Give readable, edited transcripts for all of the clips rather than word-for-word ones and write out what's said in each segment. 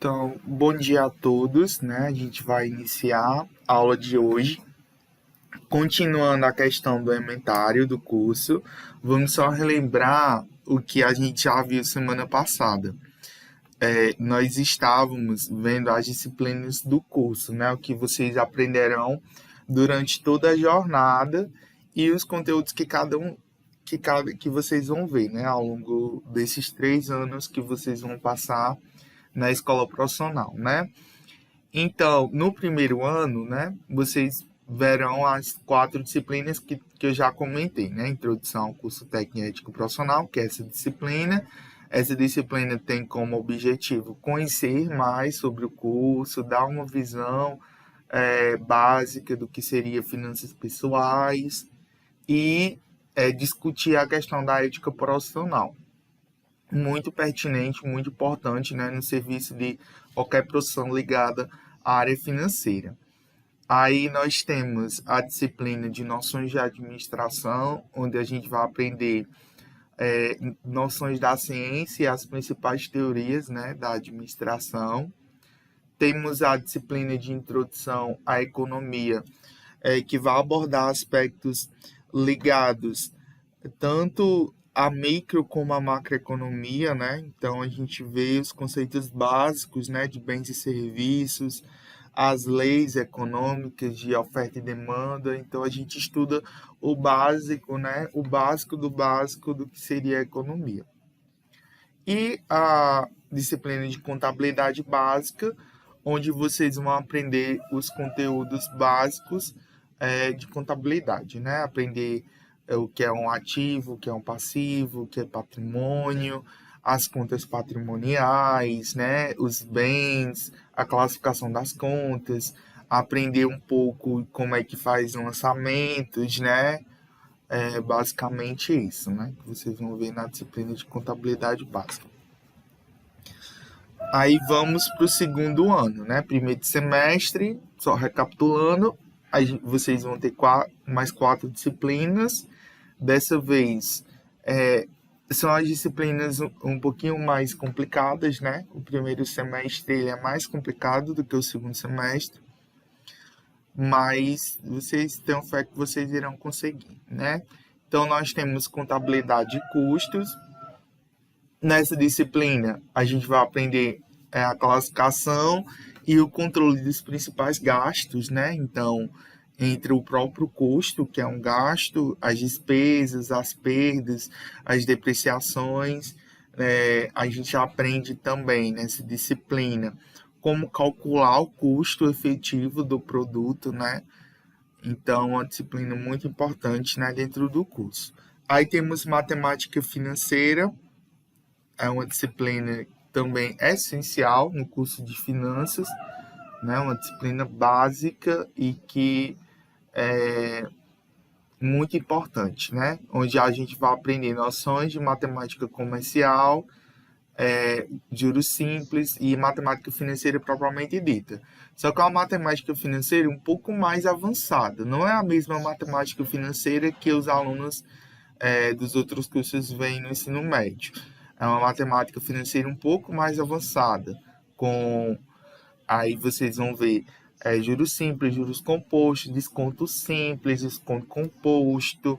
Então, bom dia a todos, né? A gente vai iniciar a aula de hoje. Continuando a questão do inventário do curso, vamos só relembrar o que a gente já viu semana passada. Nós estávamos vendo as disciplinas do curso, né? O que vocês aprenderão durante toda a jornada e os conteúdos que vocês vão ver, né? Ao longo desses 3 anos que vocês vão passar na escola profissional, né? Então, no primeiro ano, né, vocês verão as 4 disciplinas que eu já comentei, né? Introdução ao curso técnico e ético profissional, que é essa disciplina. Essa disciplina tem como objetivo conhecer mais sobre o curso, dar uma visão básica do que seria finanças pessoais e discutir a questão da ética profissional. Muito pertinente, muito importante, né, no serviço de qualquer profissão ligada à área financeira. Aí nós temos a disciplina de noções de administração, onde a gente vai aprender noções da ciência e as principais teorias, né, da administração. Temos a disciplina de introdução à economia, que vai abordar aspectos ligados tanto a micro como a macroeconomia, né? Então a gente vê os conceitos básicos, né, de bens e serviços, as leis econômicas de oferta e demanda. Então a gente estuda o básico, né? O básico do que seria a economia. E a disciplina de contabilidade básica, onde vocês vão aprender os conteúdos básicos de contabilidade, né? Aprender o que é um ativo, o que é um passivo, o que é patrimônio, as contas patrimoniais, né? Os bens, a classificação das contas, aprender um pouco como é que faz lançamentos, né? Basicamente isso, né? Que vocês vão ver na disciplina de contabilidade básica. Aí vamos para o segundo ano, né? Primeiro semestre, só recapitulando, aí vocês vão ter mais 4 disciplinas. Dessa vez, são as disciplinas um pouquinho mais complicadas, né? O primeiro semestre ele é mais complicado do que o segundo semestre, mas vocês tenham fé que vocês irão conseguir, né? Então, nós temos contabilidade de custos. Nessa disciplina, a gente vai aprender a classificação e o controle dos principais gastos, né? Então, entre o próprio custo, que é um gasto, as despesas, as perdas, as depreciações, a gente aprende também nessa disciplina como calcular o custo efetivo do produto, né? Então, uma disciplina muito importante, né, dentro do curso. Aí temos matemática financeira, é uma disciplina também essencial no curso de finanças, né? Uma disciplina básica e que é muito importante, né? Onde a gente vai aprender noções de matemática comercial, juros simples e matemática financeira propriamente dita. Só que é uma matemática financeira um pouco mais avançada. Não é a mesma matemática financeira que os alunos dos outros cursos veem no ensino médio. É uma matemática financeira um pouco mais avançada, com aí vocês vão ver juros simples, juros compostos, desconto simples, desconto composto,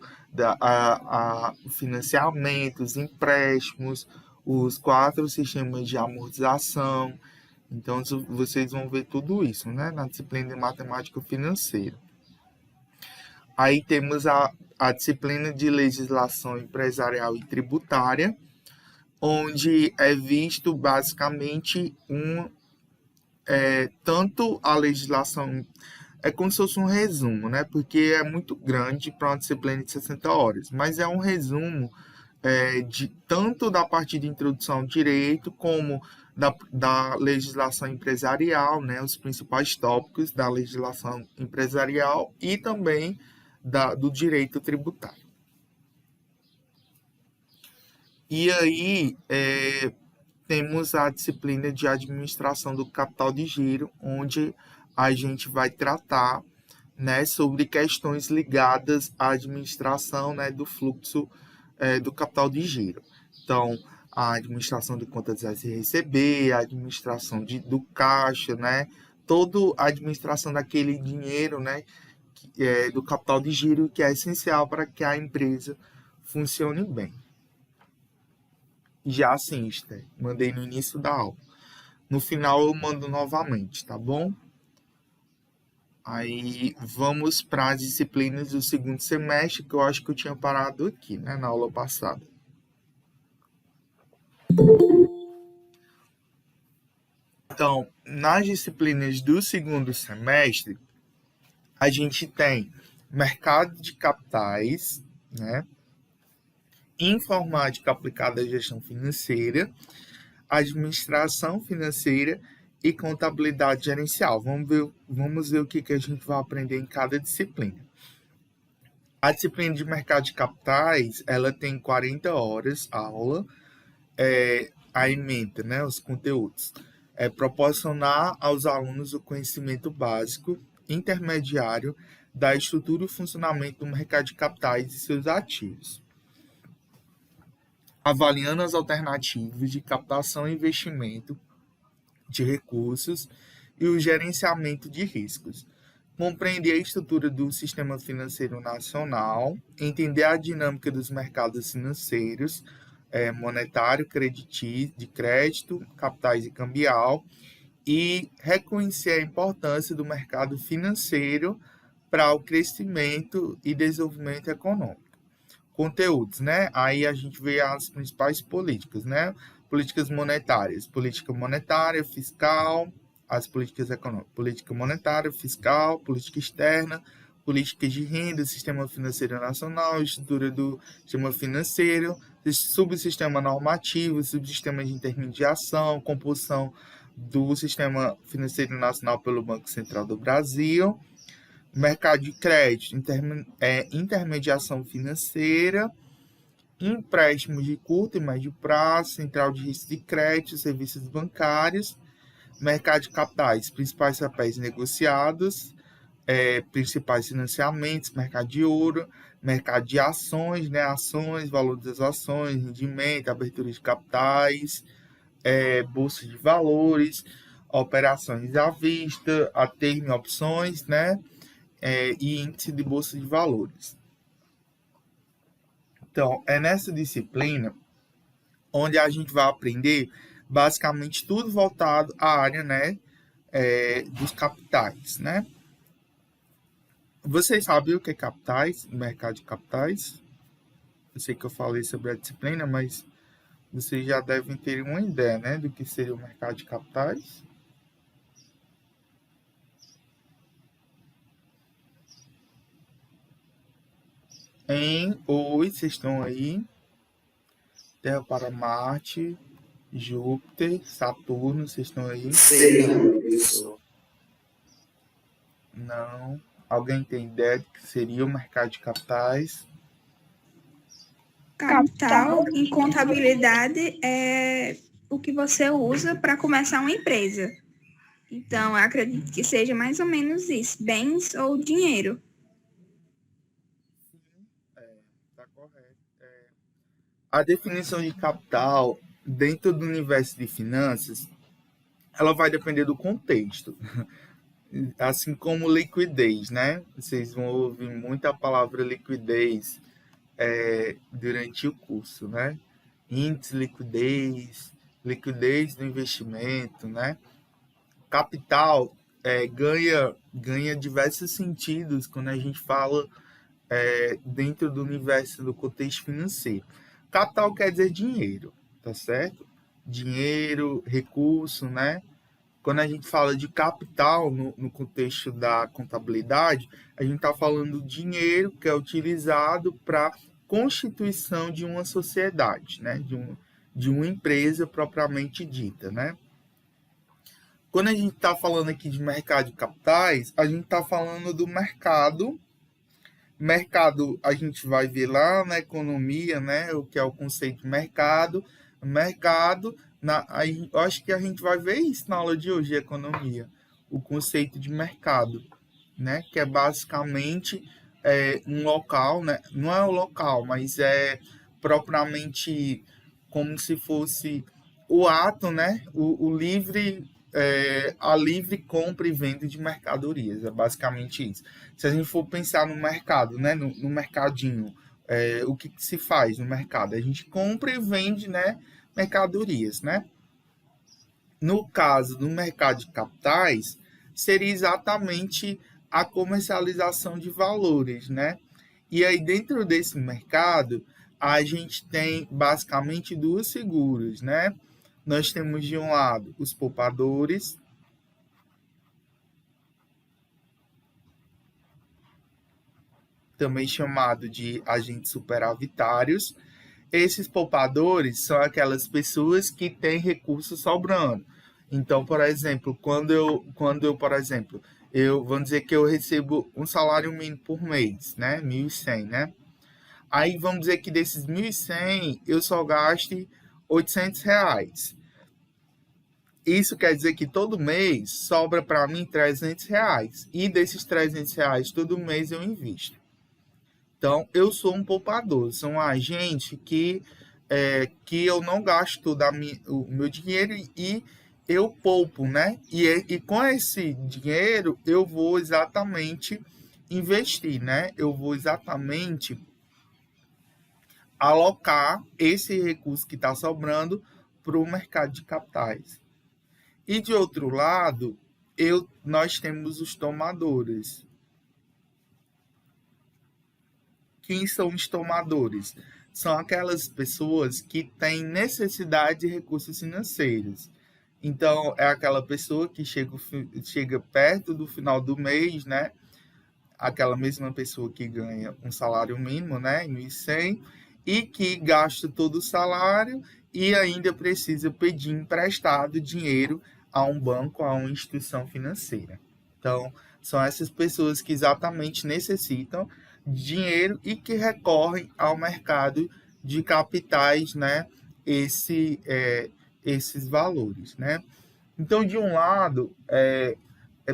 financiamentos, empréstimos, os 4 sistemas de amortização. Então, vocês vão ver tudo isso, né, na disciplina de matemática financeira. Aí temos a disciplina de legislação empresarial e tributária, onde é visto basicamente tanto a legislação, é como se fosse um resumo, né? Porque é muito grande para uma disciplina de 60 horas, mas é um resumo de tanto da parte de introdução ao direito como da legislação empresarial, né? Os principais tópicos da legislação empresarial e também do direito tributário. E aí, temos a disciplina de administração do capital de giro, onde a gente vai tratar, né, sobre questões ligadas à administração, né, do fluxo do capital de giro. Então, a administração de contas a se receber, a administração do caixa, né? Toda a administração daquele dinheiro, né? Do capital de giro, que é essencial para que a empresa funcione bem. Já sim, Esther, mandei no início da aula. No final eu mando novamente, tá bom? Aí vamos para as disciplinas do segundo semestre, que eu acho que eu tinha parado aqui, né, na aula passada. Então, nas disciplinas do segundo semestre, a gente tem mercado de capitais, né, informática aplicada à gestão financeira, administração financeira e contabilidade gerencial. Vamos ver o que a gente vai aprender em cada disciplina. A disciplina de mercado de capitais, ela tem 40 horas aula, a ementa, né, os conteúdos. Proporcionar aos alunos o conhecimento básico, intermediário, da estrutura e funcionamento do mercado de capitais e seus ativos, avaliando as alternativas de captação e investimento de recursos e o gerenciamento de riscos. Compreender a estrutura do sistema financeiro nacional, entender a dinâmica dos mercados financeiros, monetário, de crédito, capitais e cambial, e reconhecer a importância do mercado financeiro para o crescimento e desenvolvimento econômico. Conteúdos, né? Aí a gente vê as principais políticas, né? Políticas monetárias, política monetária, fiscal, as políticas econômicas, política monetária, fiscal, política externa, políticas de renda, sistema financeiro nacional, estrutura do sistema financeiro, subsistema normativo, subsistema de intermediação, composição do sistema financeiro nacional pelo Banco Central do Brasil, mercado de crédito, intermediação financeira, empréstimos de curto e médio prazo, central de risco de crédito, serviços bancários, mercado de capitais, principais papéis negociados, principais financiamentos, mercado de ouro, mercado de ações, né, ações, valor das ações, rendimento, abertura de capitais, bolsa de valores, operações à vista, a termo e opções, né, e índice de bolsa de valores. Então, é nessa disciplina onde a gente vai aprender basicamente tudo voltado à área, né, dos capitais, né? Vocês sabem o que é capitais, mercado de capitais? Eu sei que eu falei sobre a disciplina, mas vocês já devem ter uma ideia, né, do que seria o mercado de capitais. Oi, vocês estão aí? Terra para Marte, Júpiter, Saturno, vocês estão aí? Sei não, professor. Não. Alguém tem ideia do que seria o mercado de capitais? Capital em contabilidade é o que você usa para começar uma empresa. Então, eu acredito que seja mais ou menos isso, bens ou dinheiro. Tá correto. A definição de capital dentro do universo de finanças, ela vai depender do contexto. Assim como liquidez, né? Vocês vão ouvir muita palavra liquidez durante o curso, né? Índice liquidez do investimento, né? Capital ganha diversos sentidos quando a gente fala dentro do universo do contexto financeiro. Capital quer dizer dinheiro, tá certo? Dinheiro, recurso, né? Quando a gente fala de capital no contexto da contabilidade, a gente está falando do dinheiro que é utilizado para constituição de uma sociedade, né? De uma empresa propriamente dita, né? Quando a gente está falando aqui de mercado de capitais, a gente está falando do mercado. Mercado, a gente vai ver lá na economia, né? O que é o conceito de mercado. Mercado, eu acho que a gente vai ver isso na aula de hoje de economia. O conceito de mercado, né? Que é basicamente um local, né? Não é o local, mas é propriamente como se fosse o ato, né? A livre compra e venda de mercadorias. É basicamente isso. Se a gente for pensar no mercado, né? No mercadinho, o que se faz no mercado? A gente compra e vende, né? Mercadorias, né? No caso do mercado de capitais, seria exatamente a comercialização de valores, né? E aí, dentro desse mercado, a gente tem basicamente duas figuras, né? Nós temos de um lado os poupadores, também chamado de agentes superavitários. Esses poupadores são aquelas pessoas que têm recursos sobrando. Então, por exemplo, vamos dizer que eu recebo um salário mínimo por mês, né? 1.100, né? Aí vamos dizer que desses 1.100 eu só gaste R$ 800. Isso quer dizer que todo mês sobra para mim R$ 300. E desses R$ 300, todo mês eu invisto. Então, eu sou um poupador, sou um agente que eu não gasto o meu dinheiro e eu poupo, né? E com esse dinheiro eu vou exatamente investir, né? Eu vou exatamente alocar esse recurso que está sobrando para o mercado de capitais. E de outro lado, nós temos os tomadores. Quem são os tomadores? São aquelas pessoas que têm necessidade de recursos financeiros. Então, é aquela pessoa que chega perto do final do mês, né? Aquela mesma pessoa que ganha um salário mínimo, né? 1.100, e que gasta todo o salário e ainda precisa pedir emprestado dinheiro a um banco, a uma instituição financeira. Então, são essas pessoas que exatamente necessitam de dinheiro e que recorrem ao mercado de capitais, né? Esses valores, né? Então, de um lado,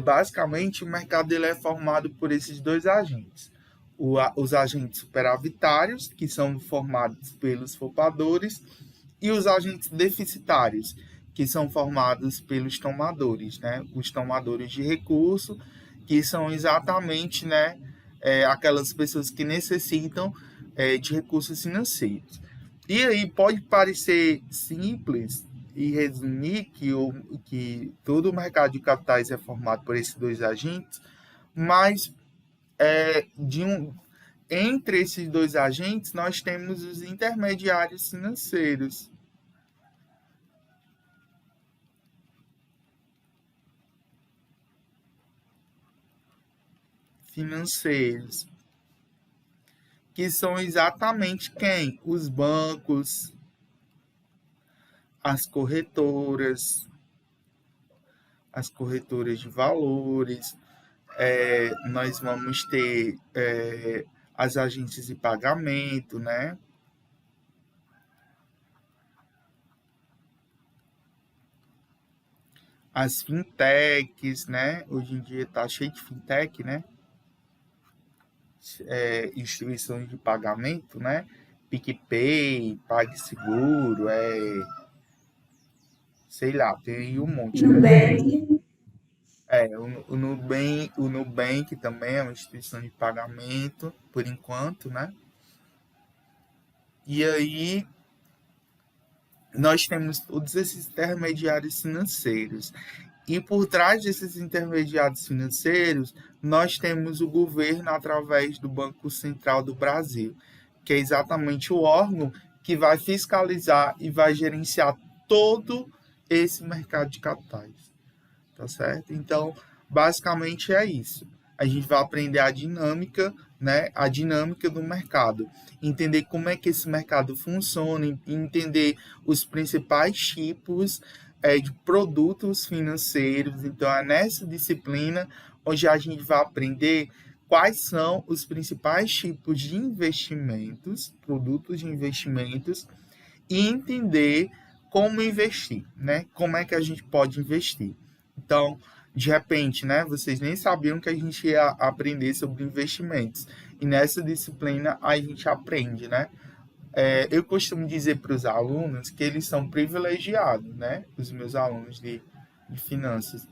basicamente o mercado ele é formado por esses dois agentes. Os agentes superavitários, que são formados pelos poupadores, e os agentes deficitários, que são formados pelos tomadores, né? Os tomadores de recurso, que são exatamente, né, aquelas pessoas que necessitam de recursos financeiros. E aí pode parecer simples e resumir que todo o mercado de capitais é formado por esses dois agentes, mas entre esses dois agentes nós temos os intermediários financeiros, que são exatamente quem? Os bancos, as corretoras de valores, nós vamos ter as agências de pagamento, né? As fintechs, né? Hoje em dia está cheio de fintech, né? Instituições de pagamento, né? PicPay, PagSeguro, sei lá, tem um monte. Nubank. O Nubank também é uma instituição de pagamento, por enquanto, né? E aí, nós temos todos esses intermediários financeiros. E por trás desses intermediários financeiros, nós temos o governo através do Banco Central do Brasil, que é exatamente o órgão que vai fiscalizar e vai gerenciar todo esse mercado de capitais. Tá certo? Então, basicamente é isso. A gente vai aprender a dinâmica, né? A dinâmica do mercado. Entender como é que esse mercado funciona, entender os principais tipos de produtos financeiros. Então, é nessa disciplina onde a gente vai aprender quais são os principais tipos de investimentos, produtos de investimentos, e entender como investir, né? Como é que a gente pode investir. Então, de repente, né, vocês nem sabiam que a gente ia aprender sobre investimentos. E nessa disciplina a gente aprende, né? Eu costumo dizer para os alunos que eles são privilegiados, né? Os meus alunos de finanças,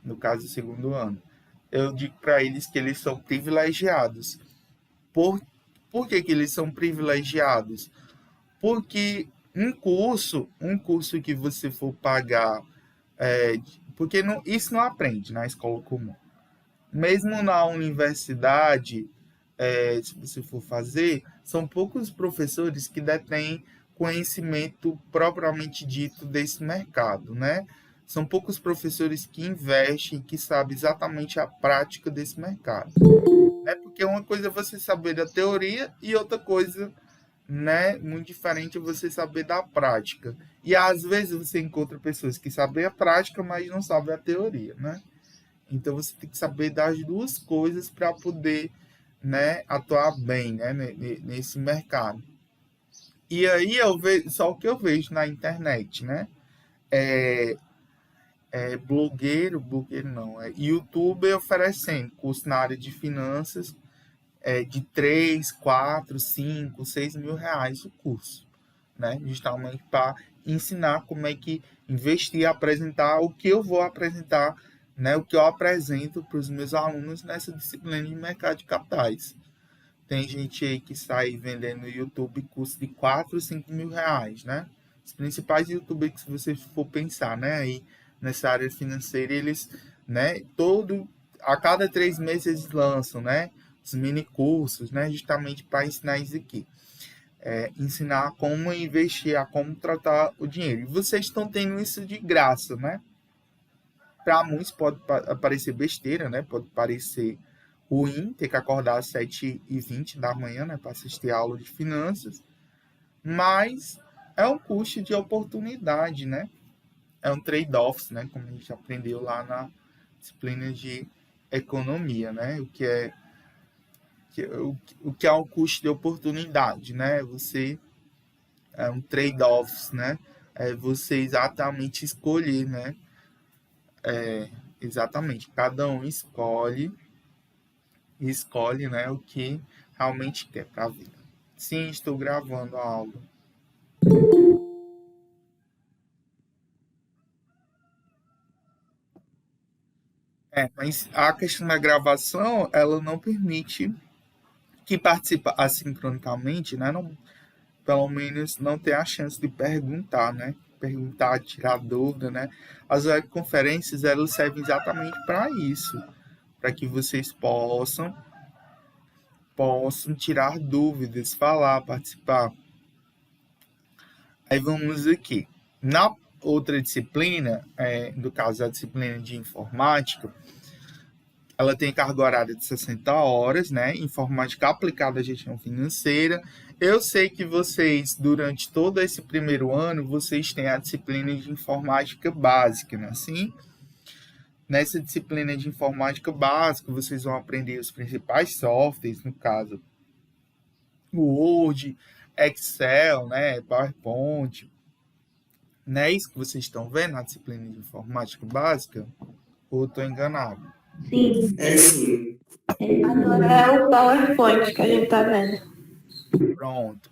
no caso, segundo ano. Eu digo para eles que eles são privilegiados. Por, por que eles são privilegiados? Porque um curso que você for pagar, porque isso não aprende na escola comum. Mesmo na universidade, se você for fazer, são poucos professores que detêm conhecimento propriamente dito desse mercado, né? São poucos professores que investem, que sabem exatamente a prática desse mercado. Né? Porque uma coisa é você saber da teoria e outra coisa, né, muito diferente é você saber da prática. E às vezes você encontra pessoas que sabem a prática, mas não sabem a teoria, né? Então você tem que saber das duas coisas para poder, né, atuar bem, né, nesse mercado. E aí eu vejo só o que eu vejo na internet, né? É, blogueiro não, é youtuber oferecendo curso na área de finanças, de 3, 4, 5, 6 mil reais o curso, né? Justamente para ensinar como é que investir, apresentar o que eu vou apresentar, né? O que eu apresento para os meus alunos nessa disciplina de mercado de capitais. Tem gente aí que sai vendendo no YouTube curso de 4, 5 mil reais, né? Os principais youtubers que se você for pensar, né? Aí nessa área financeira, eles, né? A cada 3 meses eles lançam, né? Os mini cursos, né? Justamente para ensinar isso aqui. Ensinar como investir, a como tratar o dinheiro. E vocês estão tendo isso de graça, né? Para muitos pode parecer besteira, né? Pode parecer ruim ter que acordar às 7h20 da manhã, né? Para assistir a aula de finanças. Mas é um custo de oportunidade, né? É um trade-off, né? Como a gente aprendeu lá na disciplina de economia, né? O que é um custo de oportunidade, né? É um trade-off, né? É você exatamente escolher, né? Exatamente, cada um escolhe, né, o que realmente quer para a vida. Sim, estou gravando a aula. Mas a questão da gravação, ela não permite que participe assincronicamente, né? Não, pelo menos não tem a chance de perguntar, né? Perguntar, tirar dúvida, né? As webconferências, elas servem exatamente para isso, para que vocês possam tirar dúvidas, falar, participar. Aí vamos aqui. Na outra disciplina, no caso a disciplina de informática, ela tem carga horária de 60 horas, né? Informática aplicada à gestão financeira. Eu sei que vocês, durante todo esse primeiro ano, vocês têm a disciplina de informática básica, não é assim? Nessa disciplina de informática básica, vocês vão aprender os principais softwares, no caso, o Word, Excel, né? PowerPoint. Não é isso que vocês estão vendo na disciplina de informática básica? Ou estou enganado? Sim. É sim. Agora é o PowerPoint que a gente tá vendo. Pronto.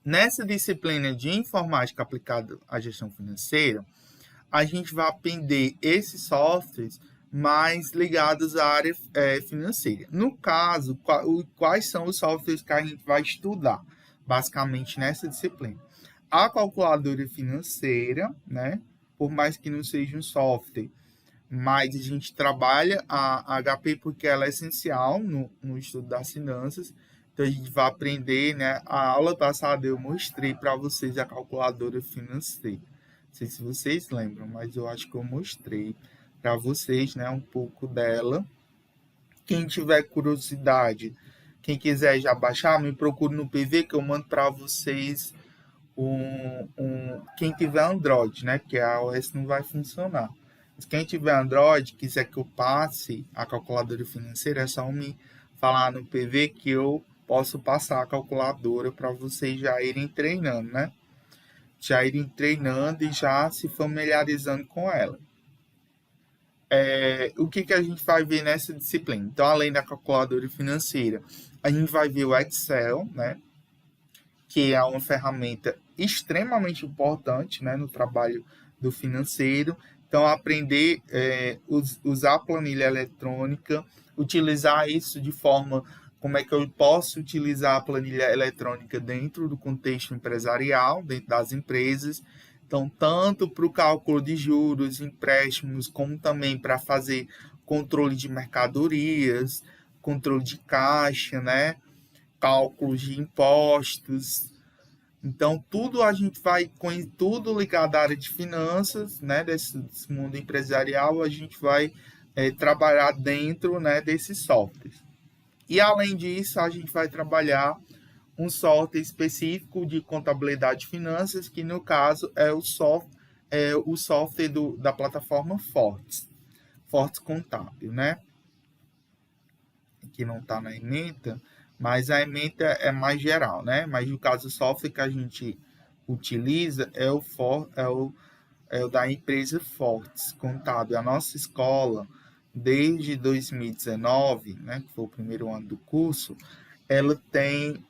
Nessa disciplina de informática aplicada à gestão financeira, a gente vai aprender esses softwares mais ligados à área financeira. No caso, quais são os softwares que a gente vai estudar, basicamente, nessa disciplina? A calculadora financeira, né? Por mais que não seja um software, mas a gente trabalha a HP porque ela é essencial no estudo das finanças. Então a gente vai aprender, né? A aula passada eu mostrei para vocês a calculadora financeira. Não sei se vocês lembram, mas eu acho que eu mostrei para vocês, né, um pouco dela. Quem tiver curiosidade, quem quiser já baixar, me procure no PV que eu mando para vocês quem tiver Android, né? Porque a iOS não vai funcionar. Mas quem tiver Android, quiser que eu passe a calculadora financeira, é só me falar no PV que eu posso passar a calculadora para vocês já irem treinando, né? Já irem treinando e já se familiarizando com ela. O que a gente vai ver nessa disciplina? Então, além da calculadora financeira, a gente vai ver o Excel, né? que é uma ferramenta extremamente importante, né, no trabalho do financeiro. Então, aprender usar a planilha eletrônica, utilizar isso de forma, como é que eu posso utilizar a planilha eletrônica dentro do contexto empresarial, dentro das empresas. Então, tanto para o cálculo de juros, empréstimos, como também para fazer controle de mercadorias, controle de caixa, né? Cálculos de impostos. Então, tudo a gente vai, com tudo ligado à área de finanças, né? Desse mundo empresarial, a gente vai trabalhar dentro, né, desses softwares. E, além disso, a gente vai trabalhar um software específico de contabilidade e finanças, que no caso é o software da plataforma Fortes Contábil, né? Que não está na ementa, mas a ementa é mais geral, né? Mas no caso, o software que a gente utiliza é o da empresa Fortes Contábil. A nossa escola, desde 2019, né, que foi o primeiro ano do curso, ela tem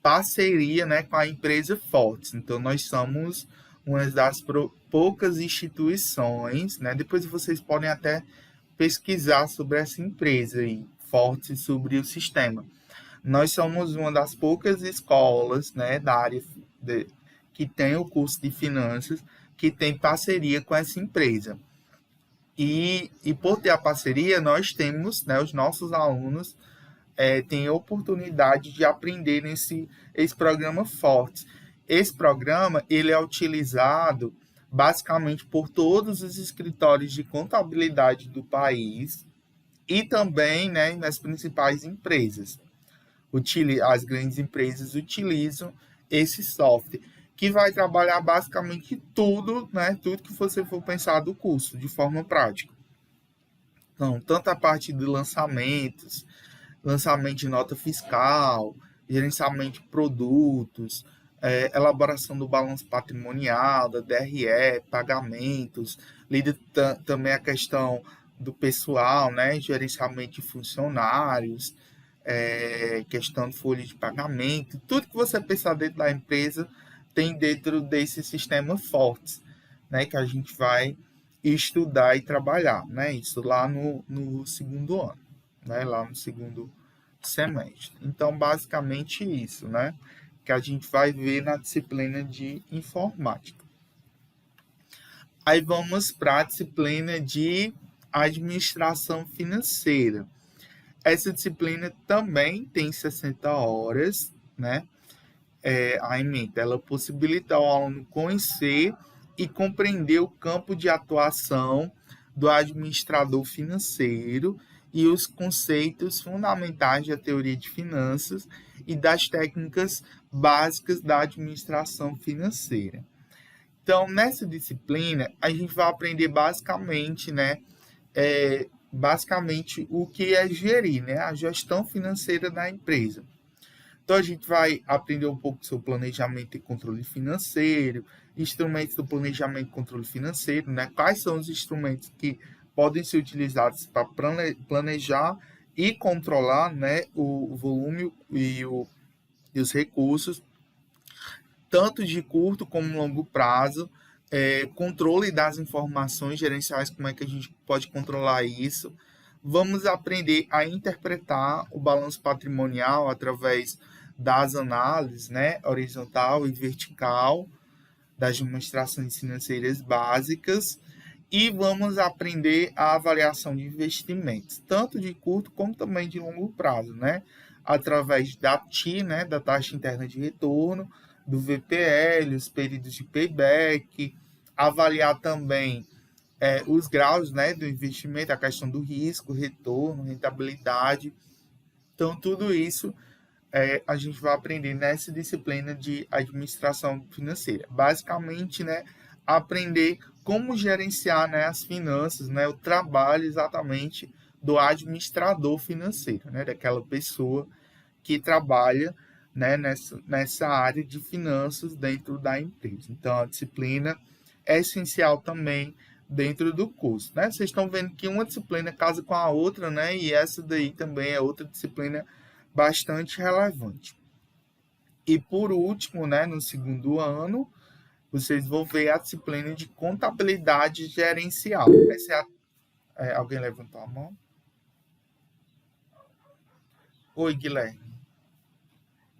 parceria, né, com a empresa Fortes. Então, nós somos uma das poucas instituições, né? Depois vocês podem até pesquisar sobre essa empresa aí, Fortes, sobre o sistema. Nós somos uma das poucas escolas, né, da área que tem o curso de finanças, que tem parceria com essa empresa. E por ter a parceria, nós temos, né, os nossos alunos têm a oportunidade de aprender esse programa Fortes. Esse programa ele é utilizado basicamente por todos os escritórios de contabilidade do país e também, né, nas principais empresas. As grandes empresas utilizam esse software, que vai trabalhar basicamente tudo, né, tudo que você for pensar do curso, de forma prática. Então, tanto a parte de lançamento de nota fiscal, gerenciamento de produtos, elaboração do balanço patrimonial, da DRE, pagamentos, lida também a questão do pessoal, né, gerenciamento de funcionários, questão de folha de pagamento, tudo que você pensar dentro da empresa tem dentro desse sistema Fortes, né, que a gente vai estudar e trabalhar, né, isso lá no segundo ano, né, lá no segundo semestre. Então, basicamente isso, né, que a gente vai ver na disciplina de informática. Aí vamos para a disciplina de administração financeira. Essa disciplina também tem 60 horas, né? A ementa, ela possibilita ao aluno conhecer e compreender o campo de atuação do administrador financeiro e os conceitos fundamentais da teoria de finanças e das técnicas básicas da administração financeira. Então, nessa disciplina, a gente vai aprender basicamente, né, o que é gerir, né, a gestão financeira da empresa. Então, a gente vai aprender um pouco sobre planejamento e controle financeiro, instrumentos do planejamento e controle financeiro, né? Quais são os instrumentos que podem ser utilizados para planejar e controlar, né, o volume e os recursos, tanto de curto como longo prazo, controle das informações gerenciais, como é que a gente pode controlar isso. Vamos aprender a interpretar o balanço patrimonial através das análises, né, horizontal e vertical, das demonstrações financeiras básicas, e vamos aprender a avaliação de investimentos, tanto de curto como também de longo prazo, né, através da TI, né, da taxa interna de retorno, do VPL, os períodos de payback, avaliar também os graus, né, do investimento, a questão do risco, retorno, rentabilidade. Então, tudo isso a gente vai aprender nessa disciplina de administração financeira. Basicamente, né, aprender como gerenciar, né, as finanças, né, o trabalho exatamente do administrador financeiro, né, daquela pessoa que trabalha, né, nessa área de finanças dentro da empresa. Então, a disciplina é essencial também dentro do curso, né? Vocês estão vendo que uma disciplina casa com a outra, né? E essa daí também é outra disciplina bastante relevante. E por último, né, no segundo ano, vocês vão ver a disciplina de contabilidade gerencial. Essa alguém levantou a mão? Oi, Guilherme.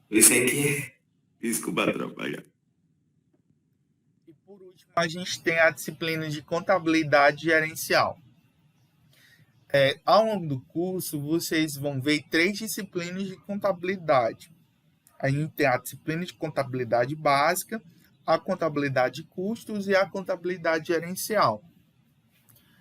Isso aqui. Desculpa atrapalhar. E por último, a gente tem a disciplina de contabilidade gerencial. Ao longo do curso, vocês vão ver 3 disciplinas de contabilidade. A gente tem a disciplina de contabilidade básica, a contabilidade de custos e a contabilidade gerencial.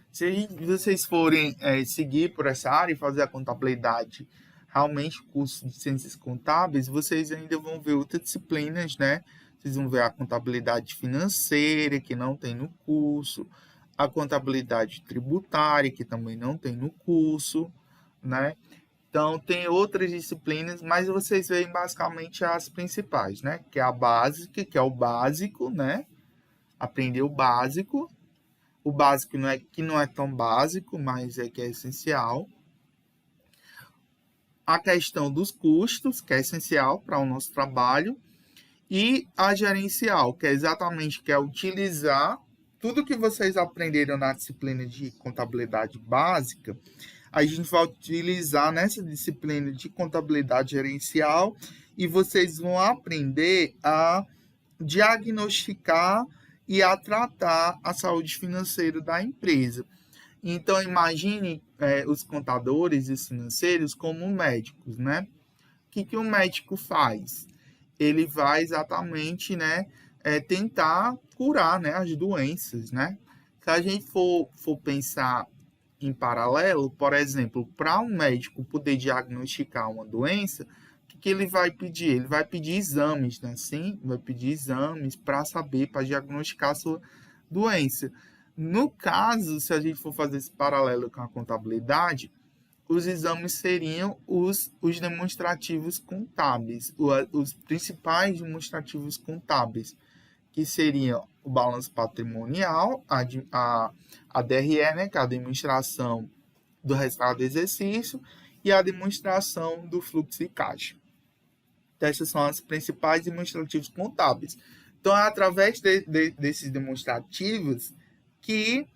Se vocês forem seguir por essa área e fazer a contabilidade, realmente curso de ciências contábeis, vocês ainda vão ver outras disciplinas, né? Vocês vão ver a contabilidade financeira, que não tem no curso, a contabilidade tributária, que também não tem no curso, né? Então, tem outras disciplinas, mas vocês veem basicamente as principais, né? Que é a básica, que é o básico, né? Aprender o básico. O básico não é tão básico, mas que é essencial. A questão dos custos, que é essencial para o nosso trabalho. E a gerencial, que é exatamente utilizar tudo que vocês aprenderam na disciplina de contabilidade básica, a gente vai utilizar nessa disciplina de contabilidade gerencial e vocês vão aprender a diagnosticar e a tratar a saúde financeira da empresa. Então, imagine os contadores e os financeiros como médicos, né? O que um médico faz? Ele vai exatamente, né, tentar curar, né, as doenças, né? Se a gente for pensar em paralelo, por exemplo, para um médico poder diagnosticar uma doença, o que ele vai pedir? Ele vai pedir exames, né? Sim, vai pedir exames para saber, para diagnosticar a sua doença. No caso, se a gente for fazer esse paralelo com a contabilidade, os exames seriam os demonstrativos contábeis, os principais demonstrativos contábeis, que seriam o balanço patrimonial, a DRE, né, que é a demonstração do resultado do exercício, e a demonstração do fluxo de caixa. Então, essas são as principais demonstrativos contábeis. Então, é através desses demonstrativos que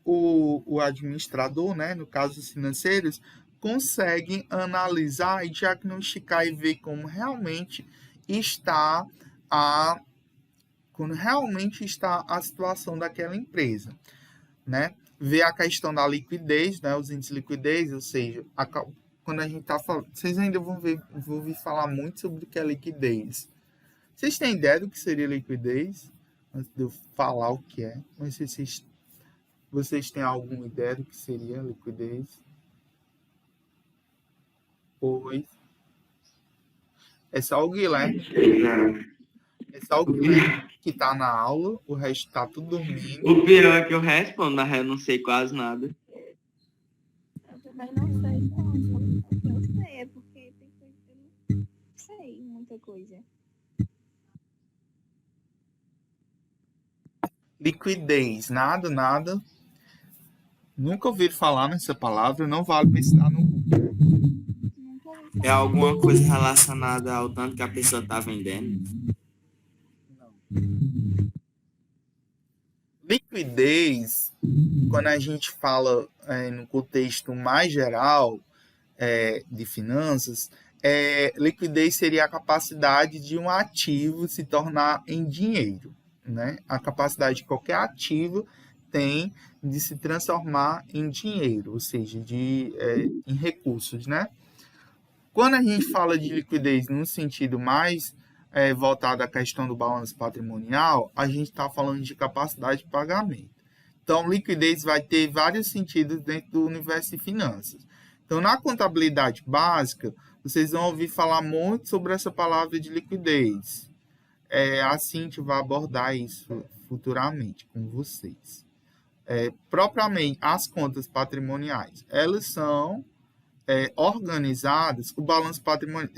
o administrador, né, no caso os financeiros, conseguem analisar e diagnosticar e ver como realmente está a situação daquela empresa, né? Ver a questão da liquidez, né, os índices de liquidez, ou seja, quando a gente está falando, vocês ainda vão ouvir falar muito sobre o que é liquidez. Vocês têm ideia do que seria liquidez? Antes de eu falar o que é, mas vocês têm alguma ideia do que seria liquidez? Pois. É só o Guilherme. É só o Guilherme que tá na aula, o resto tá tudo dormindo. O pior é que eu respondo, na real, eu não sei quase nada. Eu também não sei, não. Eu sei, é porque tem coisa que eu não sei, muita coisa. Liquidez, nada. Nunca ouvi falar nessa palavra, não vale pesquisar no Google. É alguma coisa relacionada ao tanto que a pessoa tá vendendo? Não. Liquidez, quando a gente fala no contexto mais geral de finanças, liquidez seria a capacidade de um ativo se tornar em dinheiro, né? A capacidade de qualquer ativo tem de se transformar em dinheiro, ou seja, em recursos, né? Quando a gente fala de liquidez no sentido mais voltado à questão do balanço patrimonial, a gente está falando de capacidade de pagamento. Então, liquidez vai ter vários sentidos dentro do universo de finanças. Então, na contabilidade básica, vocês vão ouvir falar muito sobre essa palavra de liquidez. A Cintia vai abordar isso futuramente com vocês. Propriamente, as contas patrimoniais, elas são organizadas, o balanço patrimonial.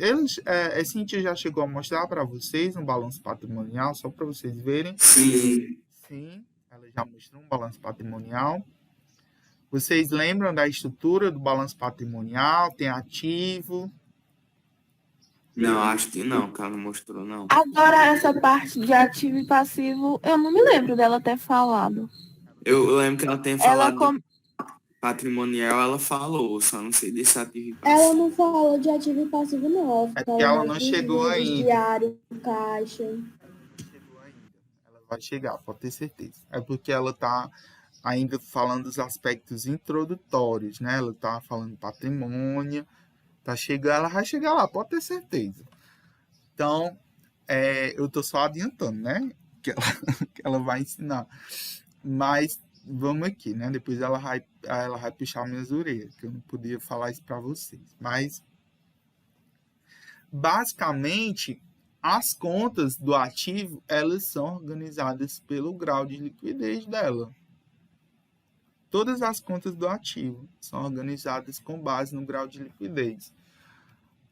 Cintia já chegou a mostrar para vocês um balanço patrimonial, só para vocês verem. Sim, ela já mostrou um balanço patrimonial. Vocês lembram da estrutura do balanço patrimonial? Tem ativo, Não, acho que não, que ela não mostrou, não. Agora, essa parte de ativo e passivo, eu não me lembro dela ter falado. Eu lembro que ela tem Ela, falado com... do patrimonial, ela falou, só não sei desse ativo e Ela passivo. não falou de ativo e passivo, não. Ela É porque falou ela mais não dos chegou livros, ainda. diário, caixa. Chegou ainda. Ela vai chegar, pode ter certeza. É porque ela tá ainda falando dos aspectos introdutórios, né? Ela tá falando patrimônio, tá chegando, ela vai chegar lá, pode ter certeza. Então, eu tô só adiantando, né? Que ela vai ensinar. Mas vamos aqui, né? Depois ela vai puxar minhas orelhas, que eu não podia falar isso para vocês. Mas basicamente as contas do ativo, elas são organizadas pelo grau de liquidez dela. Todas as contas do ativo são organizadas com base no grau de liquidez.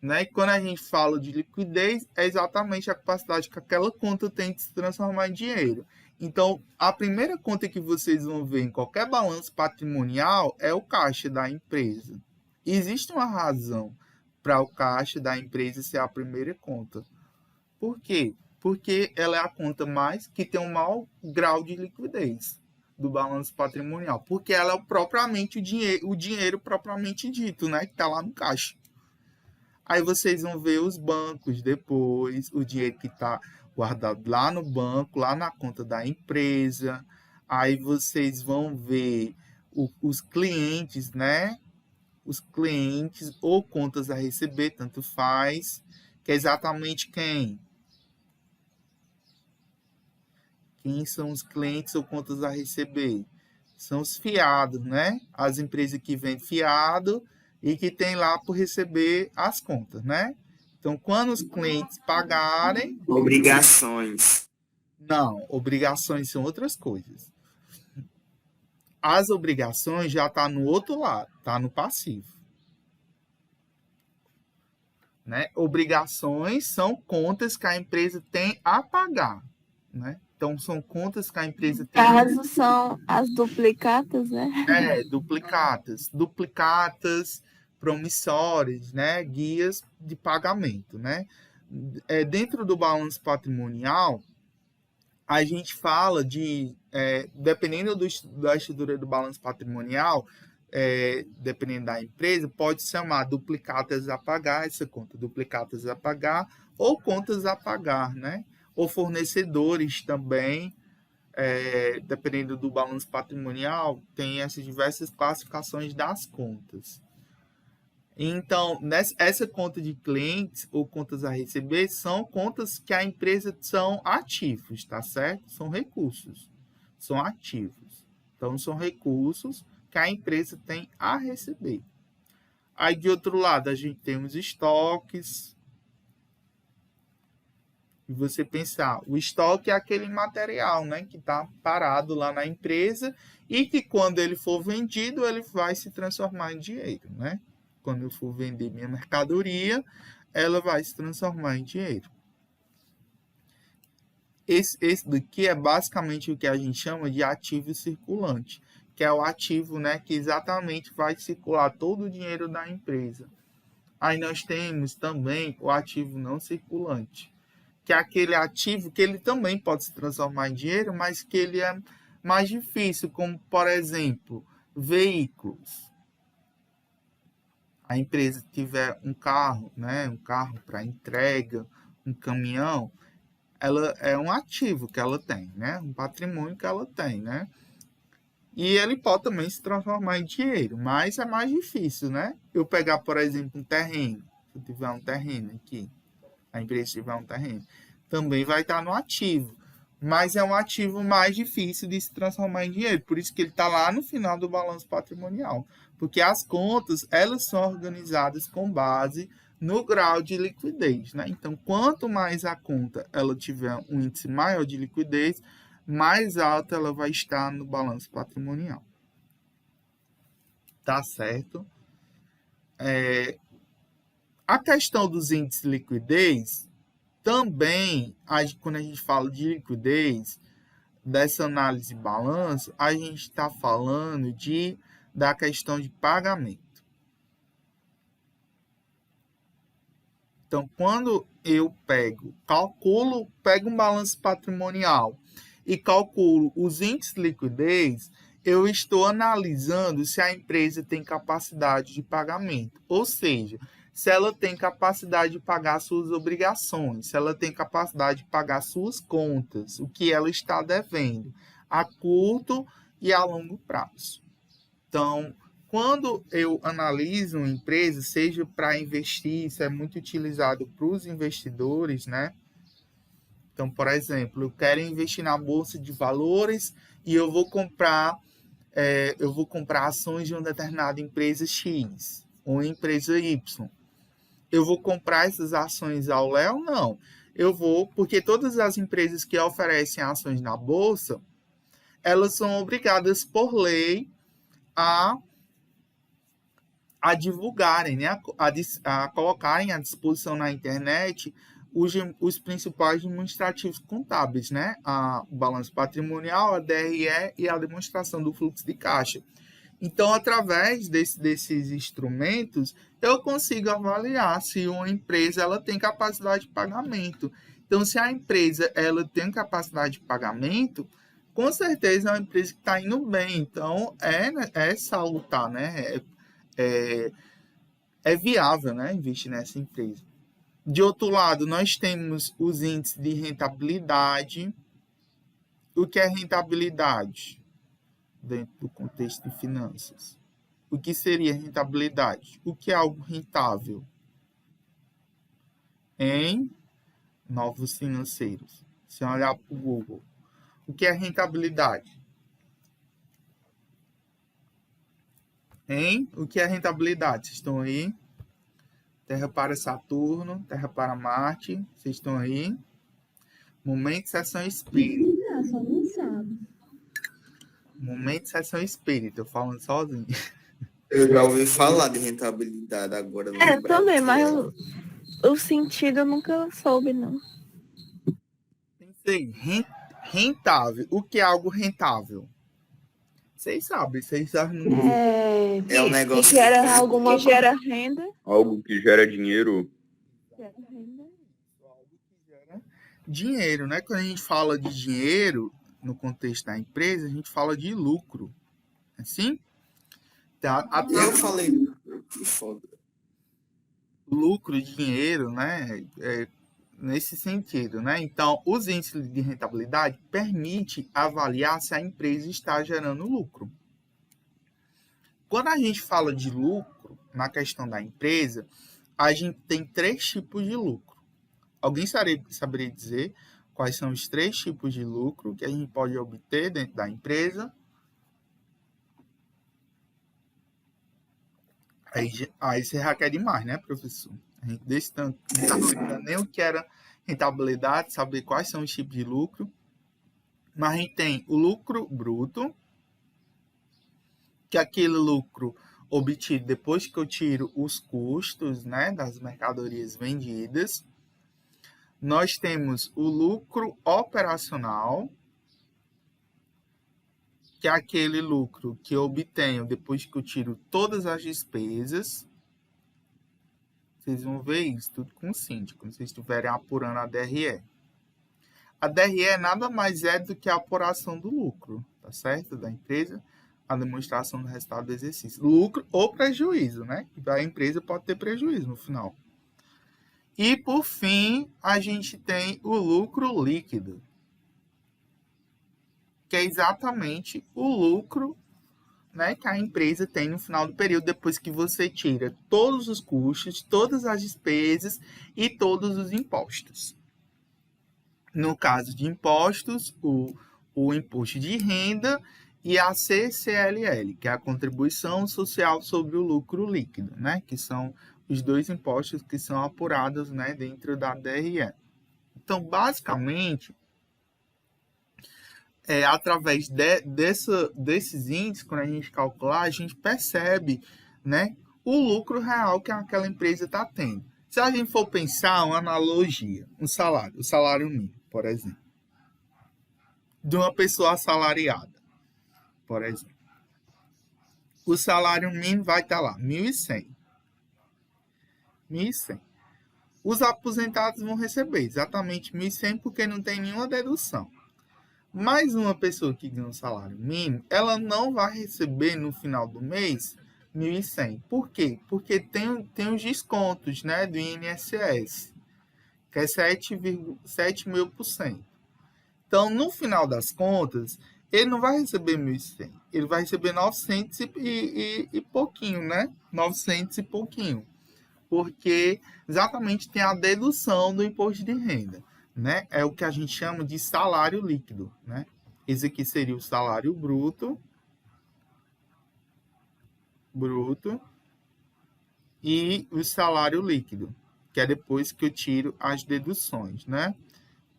Né? E quando a gente fala de liquidez, é exatamente a capacidade que aquela conta tem de se transformar em dinheiro. Então, a primeira conta que vocês vão ver em qualquer balanço patrimonial é o caixa da empresa. Existe uma razão para o caixa da empresa ser a primeira conta. Por quê? Porque ela é a conta mais que tem um maior grau de liquidez do balanço patrimonial. Porque ela é propriamente o dinheiro propriamente dito, né? Que está lá no caixa. Aí vocês vão ver os bancos depois, o dinheiro que está guardado lá no banco, lá na conta da empresa. Aí vocês vão ver os clientes, né? Os clientes ou contas a receber, tanto faz, que é exatamente quem? Quem são os clientes ou contas a receber? São os fiados, né? As empresas que vendem fiado e que tem lá por receber as contas, né? Então, quando os clientes pagarem... Obrigações. Não, obrigações são outras coisas. As obrigações já estão no outro lado, está no passivo. Né? Obrigações são contas que a empresa tem a pagar, né? Então, são contas que a empresa tem... Caso são as duplicatas, né? Duplicatas, promissórias, né? Guias de pagamento, né? Dentro do balanço patrimonial, a gente fala de, dependendo da estrutura do balanço patrimonial, dependendo da empresa, pode chamar duplicatas a pagar, essa conta, duplicatas a pagar, ou contas a pagar, né? Ou fornecedores também, dependendo do balanço patrimonial, tem essas diversas classificações das contas. Então, essa conta de clientes ou contas a receber são contas que a empresa são ativos, tá certo? São recursos, são ativos. Então, são recursos que a empresa tem a receber. Aí, de outro lado, a gente tem os estoques. E você pensar, o estoque é aquele material, né, que está parado lá na empresa e que quando ele for vendido, ele vai se transformar em dinheiro, né? Quando eu for vender minha mercadoria, ela vai se transformar em dinheiro. Esse daqui é basicamente o que a gente chama de ativo circulante, que é o ativo, né, que exatamente vai circular todo o dinheiro da empresa. Aí nós temos também o ativo não circulante, que é aquele ativo que ele também pode se transformar em dinheiro, mas que ele é mais difícil, como, por exemplo, veículos. A empresa tiver um carro, né, um carro para entrega, um caminhão, ela é um ativo que ela tem, né, um patrimônio que ela tem, né, e ele pode também se transformar em dinheiro, mas é mais difícil, né, eu pegar, por exemplo, um terreno, se eu tiver um terreno aqui, a empresa tiver um terreno, também vai estar no ativo, mas é um ativo mais difícil de se transformar em dinheiro, por isso que ele está lá no final do balanço patrimonial, porque as contas, elas são organizadas com base no grau de liquidez, né? Então, quanto mais a conta ela tiver um índice maior de liquidez, mais alta ela vai estar no balanço patrimonial. Tá certo? A questão dos índices de liquidez, também, quando a gente fala de liquidez, dessa análise de balanço, a gente está falando da questão de pagamento. Então, quando eu pego um balanço patrimonial e calculo os índices de liquidez, eu estou analisando se a empresa tem capacidade de pagamento. Ou seja, se ela tem capacidade de pagar suas obrigações, se ela tem capacidade de pagar suas contas, o que ela está devendo, a curto e a longo prazo. Então, quando eu analiso uma empresa, seja para investir, isso é muito utilizado para os investidores, né? Então, por exemplo, eu quero investir na bolsa de valores e eu vou comprar ações de uma determinada empresa X ou empresa Y. Eu vou comprar essas ações ao léu? Não. Eu vou, porque todas as empresas que oferecem ações na bolsa, elas são obrigadas por lei a divulgarem, né? a colocarem à disposição na internet os principais demonstrativos contábeis, né? O balanço patrimonial, a DRE e a demonstração do fluxo de caixa. Então, através desses instrumentos, eu consigo avaliar se uma empresa ela tem capacidade de pagamento. Então, se a empresa ela tem capacidade de pagamento, com certeza é uma empresa que está indo bem. Então, é salutar, né? É viável, né? Investir nessa empresa. De outro lado, nós temos os índices de rentabilidade. O que é rentabilidade dentro do contexto de finanças? O que seria rentabilidade? O que é algo rentável? Em novos financeiros. Se olhar para o Google. O que é rentabilidade? O que é rentabilidade? Vocês estão aí? Terra para Saturno, Terra para Marte. Vocês estão aí? Momento de sessão espírita. Não, só não sabe. Momento de sessão espírita. Eu falando sozinho. Eu já ouvi falar de rentabilidade agora. Também, mas o sentido eu nunca soube, não. Pensei, rentável. O que é algo rentável? Vocês sabem. É um negócio que gera alguma que gera renda. Algo que gera dinheiro. Gera renda. Dinheiro, né? Quando a gente fala de dinheiro, no contexto da empresa, a gente fala de lucro. Assim? Então, Eu falei, que foda. Lucro, dinheiro, né? Nesse sentido, né? Então, os índices de rentabilidade permitem avaliar se a empresa está gerando lucro. Quando a gente fala de lucro, na questão da empresa, a gente tem 3 tipos de lucro. Alguém saberia dizer quais são os 3 tipos de lucro que a gente pode obter dentro da empresa? Aí você já quer demais, né, professor? A gente desse tanto, não estava nem o que era rentabilidade, saber quais são os tipos de lucro. Mas a gente tem o lucro bruto, que é aquele lucro obtido depois que eu tiro os custos, né, das mercadorias vendidas. Nós temos o lucro operacional, que é aquele lucro que eu obtenho depois que eu tiro todas as despesas. Vocês vão ver isso tudo com o síndico, quando vocês estiverem apurando a DRE. A DRE nada mais é do que a apuração do lucro, tá certo? Da empresa, a demonstração do resultado do exercício. Lucro ou prejuízo, né? A empresa pode ter prejuízo no final. E, por fim, a gente tem o lucro líquido, que é exatamente o lucro, né, que a empresa tem no final do período, depois que você tira todos os custos, todas as despesas e todos os impostos. No caso de impostos, o imposto de renda e a CCLL, que é a contribuição social sobre o lucro líquido, né, que são os 2 impostos que são apurados, né, dentro da DRE. Então, basicamente, através desses índices, quando a gente calcular, a gente percebe, né, o lucro real que aquela empresa está tendo. Se a gente for pensar uma analogia, o salário mínimo, por exemplo, de uma pessoa assalariada, por exemplo. O salário mínimo vai estar lá, 1.100. 1.100. Os aposentados vão receber exatamente 1.100 porque não tem nenhuma dedução. Mas uma pessoa que ganha um salário mínimo, ela não vai receber no final do mês 1.100. Por quê? Porque tem os descontos, né, do INSS, que é 7,7 mil%. Então, no final das contas, ele não vai receber 1.100, ele vai receber 900 e pouquinho, né? 900 e pouquinho. Porque exatamente tem a dedução do imposto de renda, né? É o que a gente chama de salário líquido, né? Esse aqui seria o salário bruto, e o salário líquido, que é depois que eu tiro as deduções, né?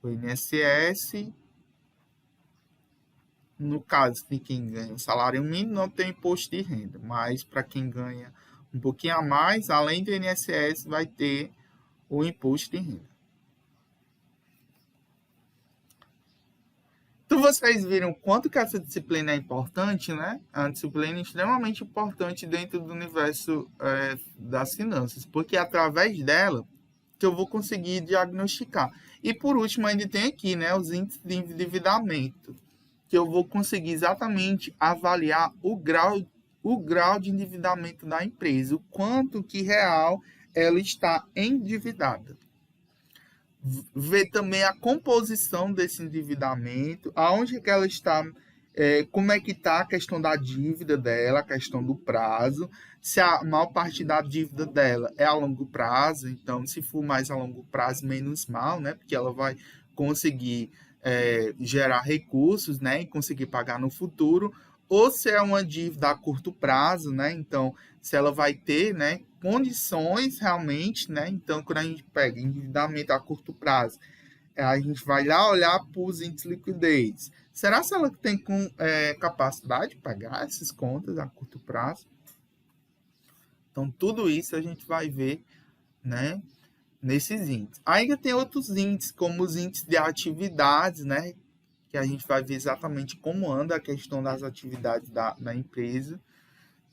O INSS, no caso de quem ganha o salário mínimo, não tem imposto de renda, mas para quem ganha um pouquinho a mais, além do INSS, vai ter o imposto de renda. Então, vocês viram quanto que essa disciplina é importante, né? É uma disciplina extremamente importante dentro do universo das finanças, porque é através dela que eu vou conseguir diagnosticar. E, por último, ainda tem aqui, né, os índices de endividamento, que eu vou conseguir exatamente avaliar o grau de endividamento da empresa, o quanto que real ela está endividada. Ver também a composição desse endividamento, aonde que ela está, como é que está a questão da dívida dela, a questão do prazo, se a maior parte da dívida dela é a longo prazo, então se for mais a longo prazo, menos mal, né? Porque ela vai conseguir gerar recursos, né? E conseguir pagar no futuro, ou se é uma dívida a curto prazo, né? Então, se ela vai ter, né, condições realmente, né? Então, quando a gente pega endividamento a curto prazo, a gente vai lá olhar para os índices de liquidez. Será que ela tem capacidade de pagar essas contas a curto prazo? Então, tudo isso a gente vai ver, né, nesses índices. Ainda tem outros índices, como os índices de atividades, né, que a gente vai ver exatamente como anda a questão das atividades da empresa,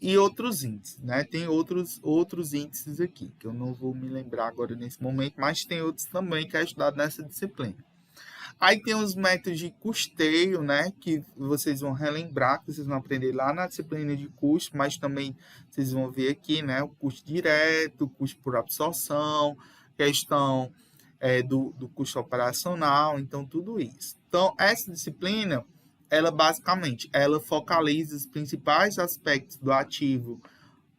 e outros índices, né? Tem outros índices aqui, que eu não vou me lembrar agora nesse momento, mas tem outros também que é estudado nessa disciplina. Aí tem os métodos de custeio, né? Que vocês vão relembrar, que vocês vão aprender lá na disciplina de custo, mas também vocês vão ver aqui, né? O custo direto, o custo por absorção, questão do custo operacional, então tudo isso. Então, essa disciplina, ela basicamente, ela focaliza os principais aspectos do ativo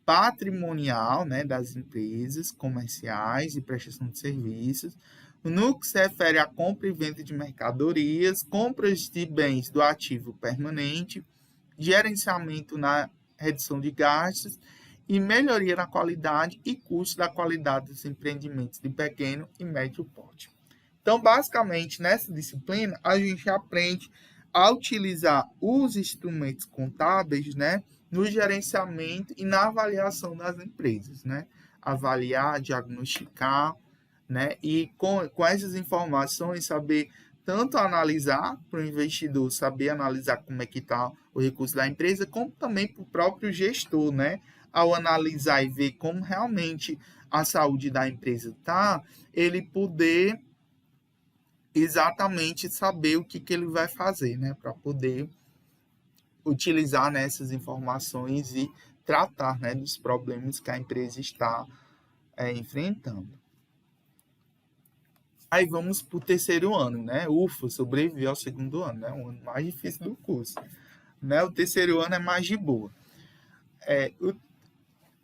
patrimonial, né, das empresas comerciais e prestação de serviços, no que se refere à compra e venda de mercadorias, compras de bens do ativo permanente, gerenciamento na redução de gastos e melhoria na qualidade e custo da qualidade dos empreendimentos de pequeno e médio porte. Então, basicamente, nessa disciplina, a gente aprende a utilizar os instrumentos contábeis, né, no gerenciamento e na avaliação das empresas, né? Avaliar, diagnosticar, né? E com essas informações, saber tanto analisar para o investidor, saber analisar como é que está o recurso da empresa, como também para o próprio gestor, né? Ao analisar e ver como realmente a saúde da empresa está, ele poder exatamente saber o que ele vai fazer, né, para poder utilizar nessas informações e tratar, né, dos problemas que a empresa está enfrentando. Aí vamos para o terceiro ano, né? Ufa, sobreviveu ao segundo ano, né? O ano mais difícil do curso, né? O terceiro ano é mais de boa.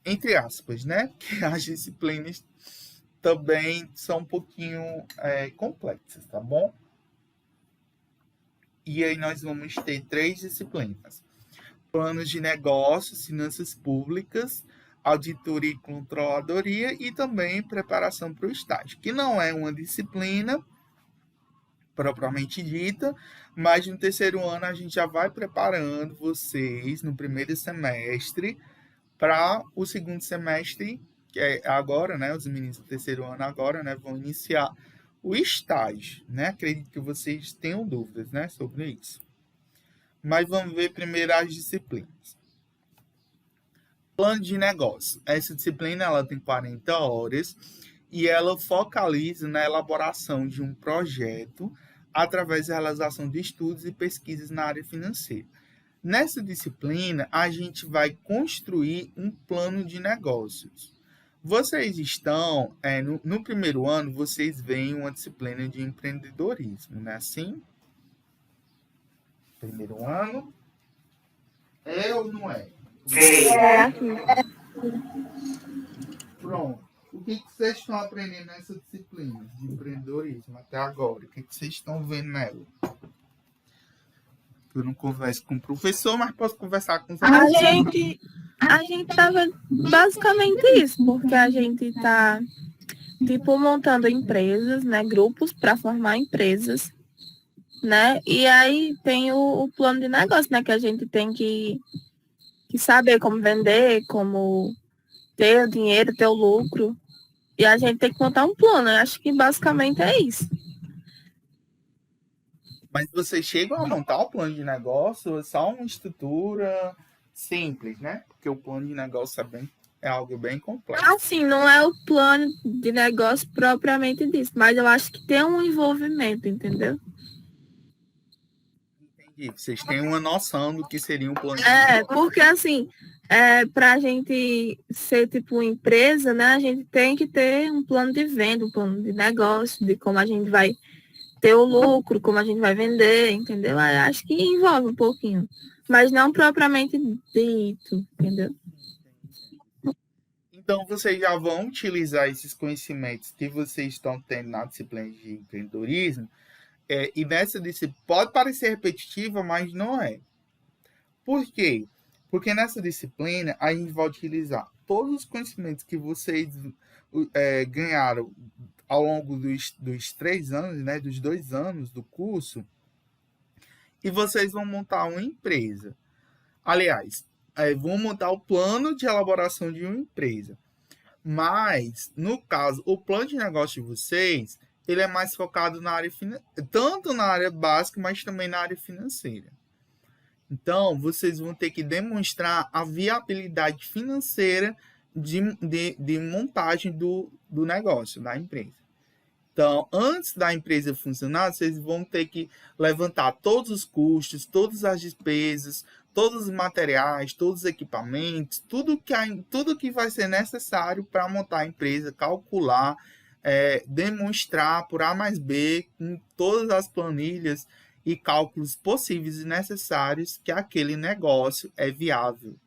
Entre aspas, né? Que as disciplinas também são um pouquinho complexas, tá bom? E aí nós vamos ter 3 disciplinas: planos de negócios, finanças públicas, auditoria e controladoria e também preparação para o estágio, que não é uma disciplina propriamente dita, mas no terceiro ano a gente já vai preparando vocês no primeiro semestre para o segundo semestre, que é agora, né? Os meninos do terceiro ano agora, né, vão iniciar o estágio, né? Acredito que vocês tenham dúvidas, né, sobre isso. Mas vamos ver primeiro as disciplinas. Plano de negócio. Essa disciplina ela tem 40 horas e ela focaliza na elaboração de um projeto através da realização de estudos e pesquisas na área financeira. Nessa disciplina, a gente vai construir um plano de negócios. Vocês estão, no primeiro ano, vocês veem uma disciplina de empreendedorismo, não é assim? Primeiro ano. É ou não é? É aqui. Pronto. O que vocês estão aprendendo nessa disciplina de empreendedorismo até agora? O que vocês estão vendo nela? Eu não converso com o professor, mas posso conversar com os A gente tá vendo basicamente isso, porque a gente tá, tipo, montando empresas, né? Grupos para formar empresas, né? E aí tem o plano de negócio, né? Que a gente tem que saber como vender, como ter o dinheiro, ter o lucro. E a gente tem que montar um plano. Eu acho que basicamente é isso. Mas vocês chegam a montar o plano de negócio, é só uma estrutura simples, né? Porque o plano de negócio é algo bem complexo. Assim, não é o plano de negócio propriamente disso, mas eu acho que tem um envolvimento, entendeu? Entendi. Vocês têm uma noção do que seria um plano de É, negócio. porque assim, pra gente ser tipo uma empresa, né, a gente tem que ter um plano de venda, um plano de negócio, de como a gente vai ter o lucro, como a gente vai vender, entendeu? Eu acho que envolve um pouquinho, mas não propriamente dito, entendeu? Então, vocês já vão utilizar esses conhecimentos que vocês estão tendo na disciplina de empreendedorismo, e nessa disciplina pode parecer repetitiva, mas não é. Por quê? Porque nessa disciplina a gente vai utilizar todos os conhecimentos que vocês ganharam ao longo dos 3 anos, né, dos 2 anos do curso, e vocês vão montar uma empresa. Aliás, vão montar o plano de elaboração de uma empresa. Mas, no caso, o plano de negócio de vocês, ele é mais focado na área tanto na área básica, mas também na área financeira. Então, vocês vão ter que demonstrar a viabilidade financeira de montagem do negócio, da empresa. Então, antes da empresa funcionar, vocês vão ter que levantar todos os custos, todas as despesas, todos os materiais, todos os equipamentos, tudo que vai ser necessário para montar a empresa, calcular, demonstrar por A mais B, com todas as planilhas e cálculos possíveis e necessários que aquele negócio é viável,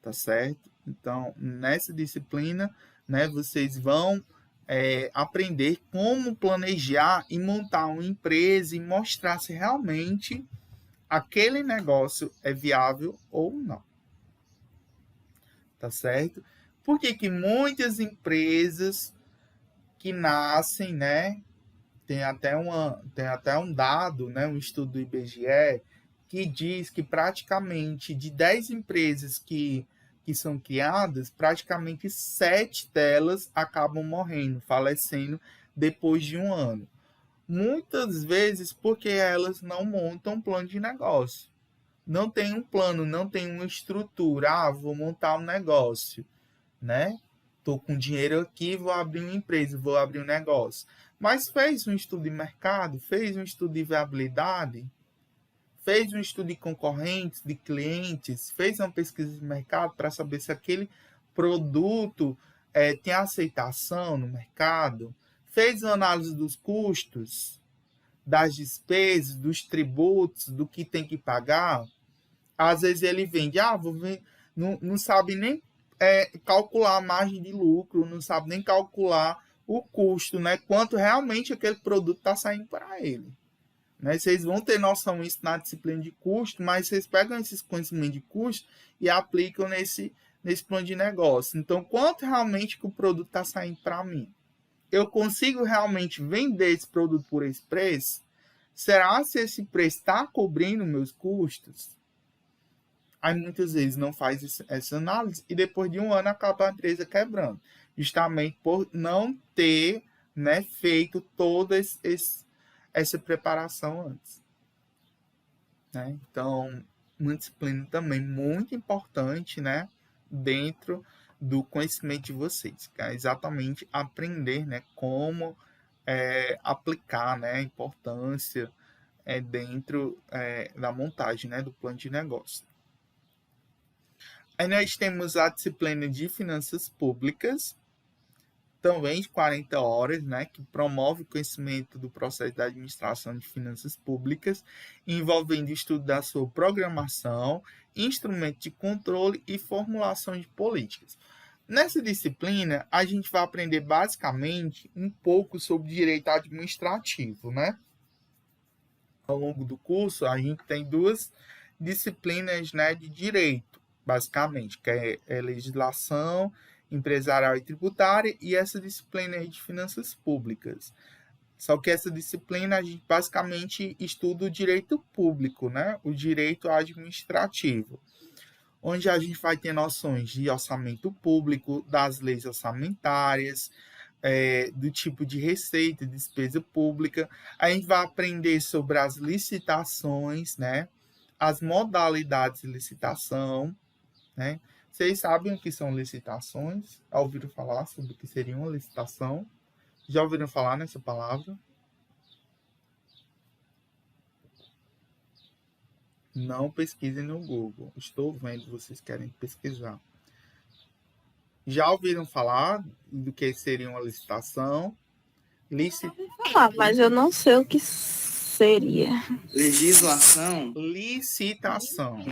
tá certo? Então, nessa disciplina, né, vocês vão aprender como planejar e montar uma empresa e mostrar se realmente aquele negócio é viável ou não. Tá certo? Por que muitas empresas que nascem, né? Tem até um dado, né, um estudo do IBGE, que diz que praticamente de 10 empresas que são criadas, praticamente 7 delas acabam morrendo, falecendo depois de um ano. Muitas vezes porque elas não montam um plano de negócio. Não tem um plano, não tem uma estrutura. Ah, vou montar um negócio, né? Estou com dinheiro aqui, vou abrir uma empresa, vou abrir um negócio. Mas fez um estudo de mercado, fez um estudo de viabilidade, fez um estudo de concorrentes, de clientes, fez uma pesquisa de mercado para saber se aquele produto tem aceitação no mercado, fez uma análise dos custos, das despesas, dos tributos, do que tem que pagar. Às vezes ele vende, não sabe nem calcular a margem de lucro, não sabe nem calcular o custo, né? Quanto realmente aquele produto está saindo para ele. Né? Vocês vão ter noção disso na disciplina de custo, mas vocês pegam esses conhecimentos de custo e aplicam nesse plano de negócio. Então, quanto realmente que o produto está saindo para mim? Eu consigo realmente vender esse produto por esse preço? Será se esse preço está cobrindo meus custos? Aí muitas vezes não faz essa análise e depois de um ano acaba a empresa quebrando. Justamente por não ter, né, feito toda essa preparação antes. Né? Então, uma disciplina também muito importante, né, dentro do conhecimento de vocês, que é exatamente aprender, né, como aplicar, né, a importância dentro da montagem, né, do plano de negócio. Aí nós temos a disciplina de finanças públicas, também de 40 horas, né, que promove o conhecimento do processo da administração de finanças públicas, envolvendo o estudo da sua programação, instrumento de controle e formulação de políticas. Nessa disciplina, a gente vai aprender basicamente um pouco sobre direito administrativo, né? Ao longo do curso, a gente tem 2 disciplinas, né, de direito, basicamente, que é legislação empresarial e tributária, e essa disciplina aí de finanças públicas. Só que essa disciplina a gente basicamente estuda o direito público, né? O direito administrativo, onde a gente vai ter noções de orçamento público, das leis orçamentárias, do tipo de receita, despesa pública. A gente vai aprender sobre as licitações, né? As modalidades de licitação, né? Vocês sabem o que são licitações? Já ouviram falar sobre o que seria uma licitação? Já ouviram falar nessa palavra? Não pesquisem no Google. Estou vendo, vocês querem pesquisar. Já ouviram falar do que seria uma licitação? Mas eu não sei o que seria. Legislação? Licitação.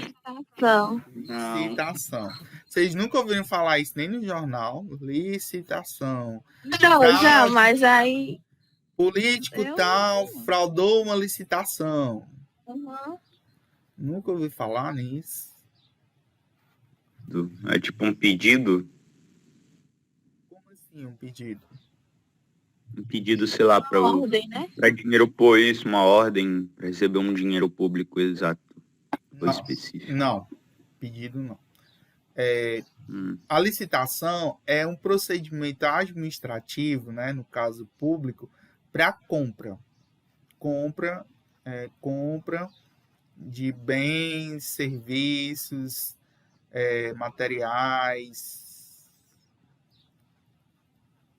Não. Não. Licitação. Vocês nunca ouviram falar isso nem no jornal? Licitação. Não, já, mas aí. Político tal fraudou uma licitação. Uhum. Nunca ouvi falar nisso. É tipo um pedido? Como assim um pedido? Um pedido, sei lá, para Ordem, né? dinheiro por isso, uma ordem, para receber um dinheiro público exato ou específico. Não, pedido não. A licitação é um procedimento administrativo, né, no caso público, para compra. Compra de bens, serviços, materiais,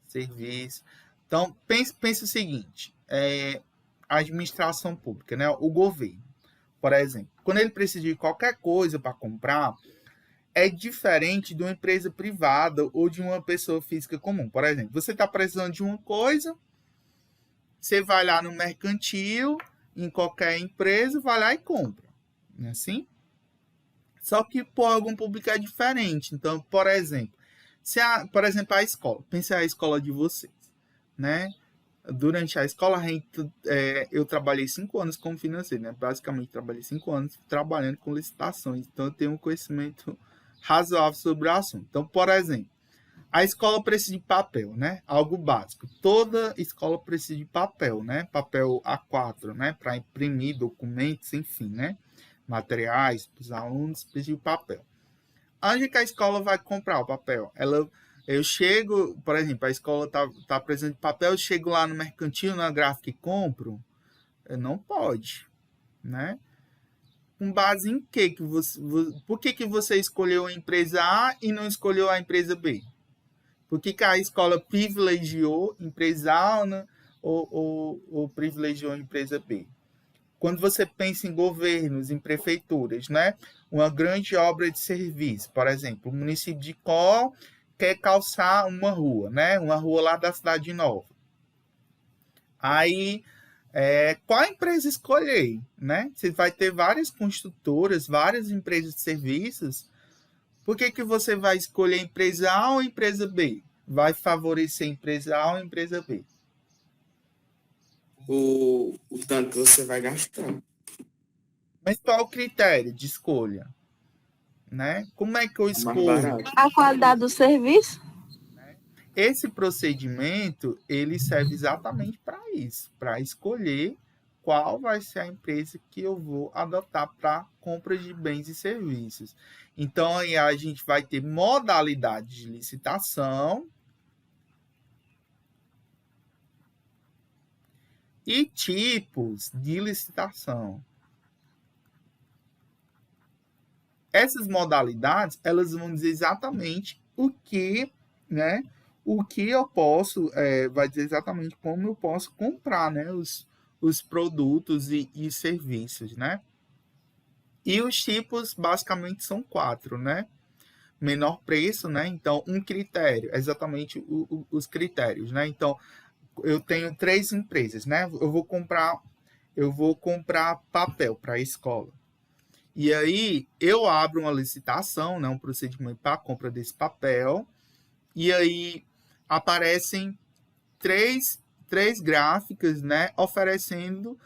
serviços. Então, pense o seguinte, a administração pública, né, o governo, por exemplo, quando ele precisa de qualquer coisa para comprar, é diferente de uma empresa privada ou de uma pessoa física comum. Por exemplo, você está precisando de uma coisa, você vai lá no mercantil, em qualquer empresa, vai lá e compra. Não é assim? Só que por órgão público é diferente. Então, por exemplo, a escola. Pense a escola de vocês, né? Durante a escola, eu trabalhei 5 anos como financeiro, né? Basicamente, trabalhei 5 anos trabalhando com licitações. Então, eu tenho um conhecimento razoável sobre o assunto. Então, por exemplo, a escola precisa de papel, né? Algo básico. Toda escola precisa de papel, né? Papel A4, né? Para imprimir documentos, enfim, né? Materiais para os alunos, precisa de papel. Onde que a escola vai comprar o papel? Eu chego, por exemplo, a escola tá precisando de papel, eu chego lá no mercantil, na gráfica e compro? Não pode, né? Com base em quê? Por que você escolheu a empresa A e não escolheu a empresa B? Por que a escola privilegiou a empresa A, né, ou privilegiou a empresa B? Quando você pensa em governos, em prefeituras, né? Uma grande obra de serviço, por exemplo, o município de Có quer calçar uma rua, né? Uma rua lá da Cidade Nova. Aí, qual empresa escolher, né? Você vai ter várias construtoras, várias empresas de serviços. Por que você vai escolher a empresa A ou a empresa B? Vai favorecer a empresa A ou a empresa B? O tanto que você vai gastar. Mas qual é o critério de escolha? Né? Como é que eu escolho? A qualidade do serviço? Esse procedimento, ele serve exatamente para isso, para escolher qual vai ser a empresa que eu vou adotar para compra de bens e serviços. Então, aí a gente vai ter modalidade de licitação e tipos de licitação. Essas modalidades, elas vão dizer exatamente o que, né, o que eu posso, vai dizer exatamente como eu posso comprar, né, os produtos e serviços, né? E os tipos basicamente são 4, né? Menor preço, né? Então, um critério, exatamente os critérios, né? Então, eu tenho 3 empresas, né? Eu vou comprar papel para a escola. E aí eu abro uma licitação, né? Um procedimento para a compra desse papel. E aí aparecem três gráficas, né? Oferecendo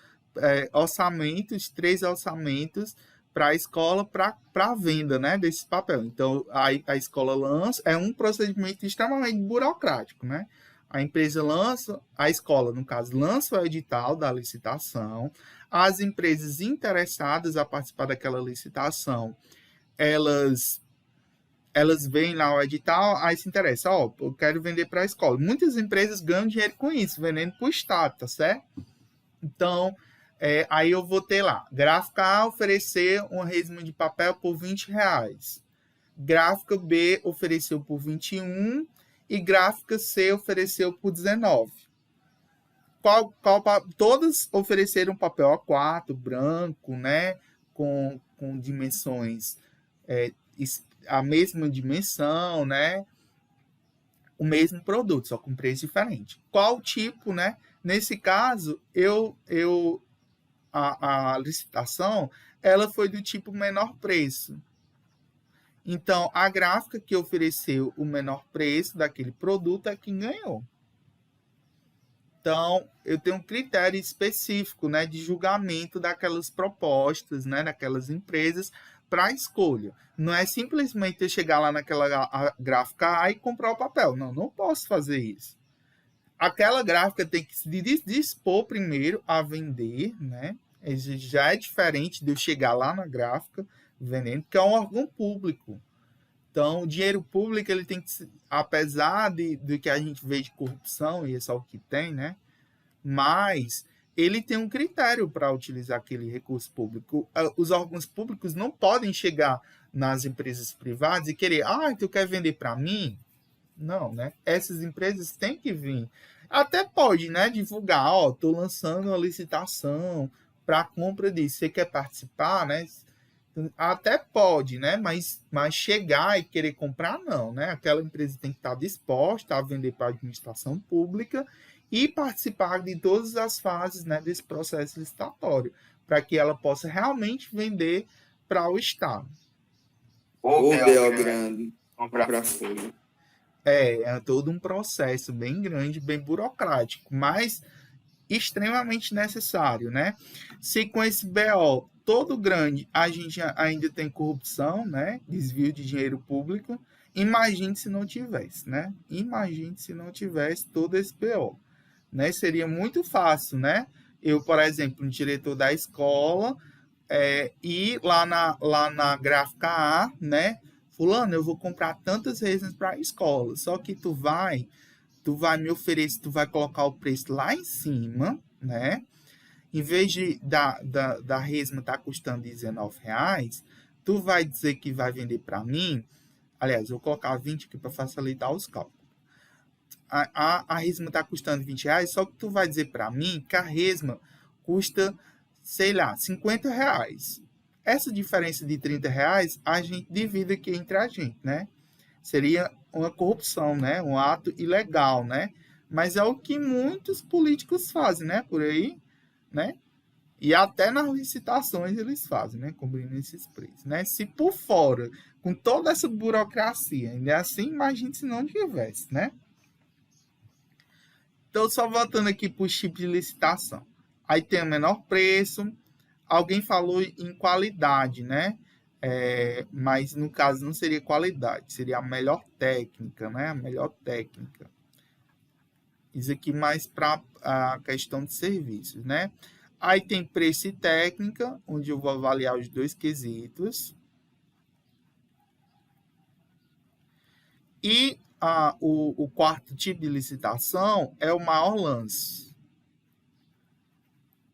orçamentos, 3 orçamentos para a escola para venda, né, desse papel. Então, a escola lança, é um procedimento extremamente burocrático, né? A empresa lança, a escola, no caso, lança o edital da licitação, as empresas interessadas a participar daquela licitação, elas veem lá o edital, aí se interessa, eu quero vender para a escola. Muitas empresas ganham dinheiro com isso, vendendo para o Estado, tá certo? Então, aí eu vou ter lá, gráfica A oferecer uma resma de papel por R$20. Gráfica B ofereceu por 21 e gráfica C ofereceu por 19. Todas ofereceram papel A4, branco, né? Com dimensões, a mesma dimensão, né? O mesmo produto, só com preço diferente. Qual tipo, né? Nesse caso, a licitação ela foi do tipo menor preço. Então, a gráfica que ofereceu o menor preço daquele produto é quem ganhou. Então, eu tenho um critério específico, né, de julgamento daquelas propostas, né, daquelas empresas para a escolha. Não é simplesmente eu chegar lá naquela gráfica A e comprar o papel. Não posso fazer isso. Aquela gráfica tem que se dispor primeiro a vender, né? Já é diferente de eu chegar lá na gráfica vendendo, que é um órgão público. Então, o dinheiro público, ele tem que, apesar de que a gente vê de corrupção, e é só o que tem, né? Mas ele tem um critério para utilizar aquele recurso público. Os órgãos públicos não podem chegar nas empresas privadas e querer, tu quer vender para mim? Não, né? Essas empresas têm que vir. Até pode, né? Divulgar, estou lançando uma licitação para compra disso. Você quer participar, né? Até pode, né? Mas chegar e querer comprar, não, né? Aquela empresa tem que estar disposta a vender para a administração pública e participar de todas as fases, né, desse processo licitatório, para que ela possa realmente vender para o Estado. Ou B.O. grande, comprar folha. É todo um processo bem grande, bem burocrático, mas extremamente necessário, né? Se com esse BO todo grande a gente ainda tem corrupção, né? Desvio de dinheiro público, imagine se não tivesse, né? Imagine se não tivesse todo esse BO, né? Seria muito fácil, né? Eu, por exemplo, um diretor da escola, ir lá na gráfica A, né? Fulano, eu vou comprar tantas resmas para a escola, só que tu vai me oferecer, tu vai colocar o preço lá em cima, né? Em vez da resma estar custando R$19, tu vai dizer que vai vender para mim, aliás, eu vou colocar 20 aqui para facilitar os cálculos. A resma está custando R$20, só que tu vai dizer para mim que a resma custa, sei lá, R$50. Essa diferença de R$30, a gente divide aqui entre a gente, né? Seria uma corrupção, né? Um ato ilegal, né? Mas é o que muitos políticos fazem, né? Por aí, né? E até nas licitações eles fazem, né? Cobrindo esses preços, né? Se por fora, com toda essa burocracia, ainda é assim, imagine se não tivesse, né? Então, só voltando aqui para os tipos de licitação. Aí tem o menor preço. Alguém falou em qualidade, né? Mas no caso não seria qualidade, seria a melhor técnica, né? A melhor técnica. Isso aqui mais para a questão de serviços, né? Aí tem preço e técnica, onde eu vou avaliar os 2 quesitos. E o quarto tipo de licitação é o maior lance,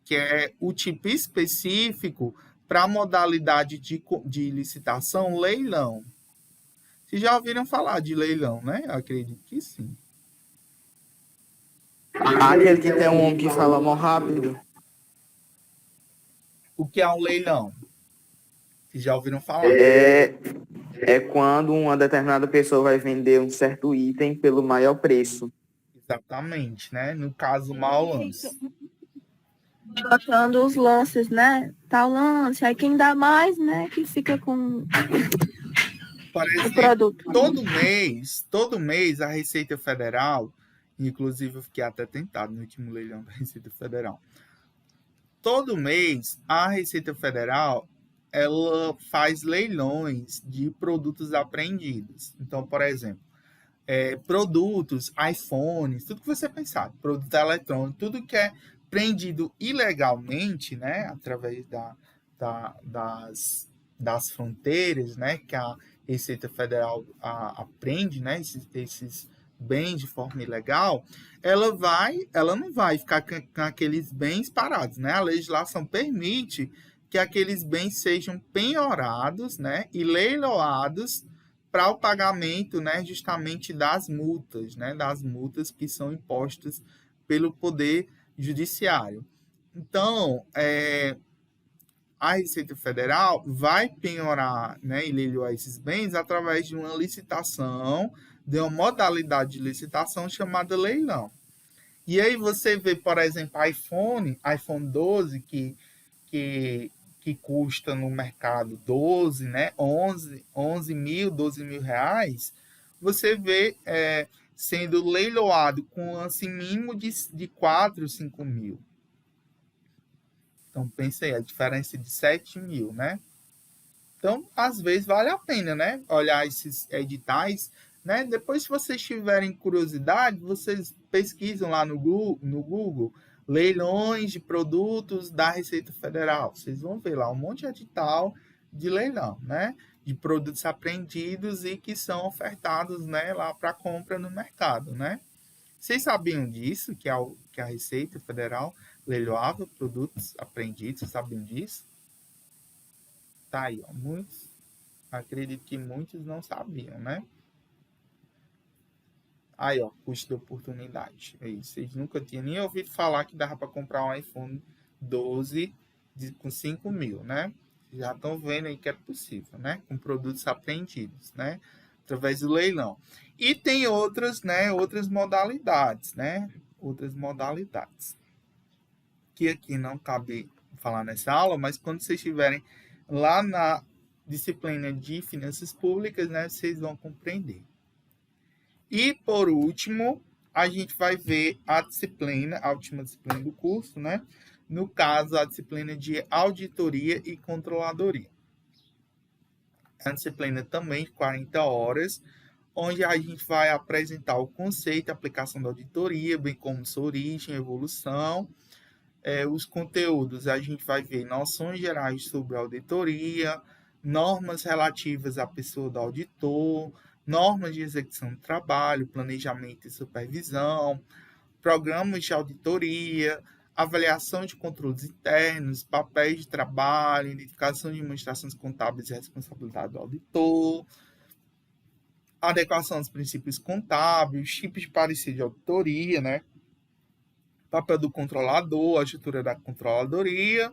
que é o tipo específico para a modalidade de licitação leilão. Vocês já ouviram falar de leilão, né? Eu acredito que sim. Aquele que tem um homem que fala mó rápido. O que é um leilão? Vocês já ouviram falar? É quando uma determinada pessoa vai vender um certo item pelo maior preço. Exatamente, né? No caso, o mau lance. Botando os lances, né? Tal lance. Aí quem dá mais, né? Que fica com Por o exemplo, produto. todo mês a Receita Federal, inclusive eu fiquei até tentado no último leilão da Receita Federal. Todo mês a Receita Federal ela faz leilões de produtos apreendidos. Então, por exemplo, produtos, iPhones, tudo que você pensar, produto eletrônico, tudo que é prendido ilegalmente, né, através das fronteiras, né, que a Receita Federal apreende, né, esses bens de forma ilegal, ela não vai ficar com aqueles bens parados, né? A legislação permite que aqueles bens sejam penhorados, né, e leiloados para o pagamento, né, justamente das multas, né, das multas que são impostas pelo Poder Judiciário. Então, a Receita Federal vai penhorar, né, e leiloar esses bens através de uma licitação, de uma modalidade de licitação chamada leilão. E aí você vê, por exemplo, iPhone 12, que custa no mercado 12, né, 11 mil, 12 mil reais, você vê sendo leiloado com assim, mínimo de 4, 5 mil. Então, pensei, a diferença de 7 mil, né? Então, às vezes, vale a pena, né? Olhar esses editais, né? Depois, se vocês tiverem curiosidade, vocês pesquisam lá no Google leilões de produtos da Receita Federal. Vocês vão ver lá um monte de edital de leilão, né? De produtos apreendidos e que são ofertados, né, lá para compra no mercado, né? Vocês sabiam disso, que a Receita Federal leiloava produtos apreendidos? Vocês sabiam disso? Tá aí, ó, muitos, acredito que muitos não sabiam, né? Aí, ó, custo de oportunidade. É isso. Vocês nunca tinham nem ouvido falar que dava para comprar um iPhone 12 com 5 mil, né? Já estão vendo aí que é possível, né? Com produtos apreendidos, né? Através do leilão. E tem outras, né? Outras modalidades, né? Outras modalidades. Que aqui não cabe falar nessa aula, mas quando vocês estiverem lá na disciplina de finanças públicas, né? Vocês vão compreender. E, por último, a gente vai ver a última disciplina do curso, né? No caso, a disciplina de auditoria e controladoria. É uma disciplina também de 40 horas, onde a gente vai apresentar o conceito, a aplicação da auditoria, bem como sua origem, evolução. Os conteúdos, a gente vai ver noções gerais sobre a auditoria, normas relativas à pessoa do auditor, normas de execução do trabalho, planejamento e supervisão, programas de auditoria, avaliação de controles internos, papéis de trabalho, identificação de administrações contábeis e responsabilidade do auditor, adequação aos princípios contábeis, tipos de parecer de auditoria, né? Papel do controlador, a estrutura da controladoria,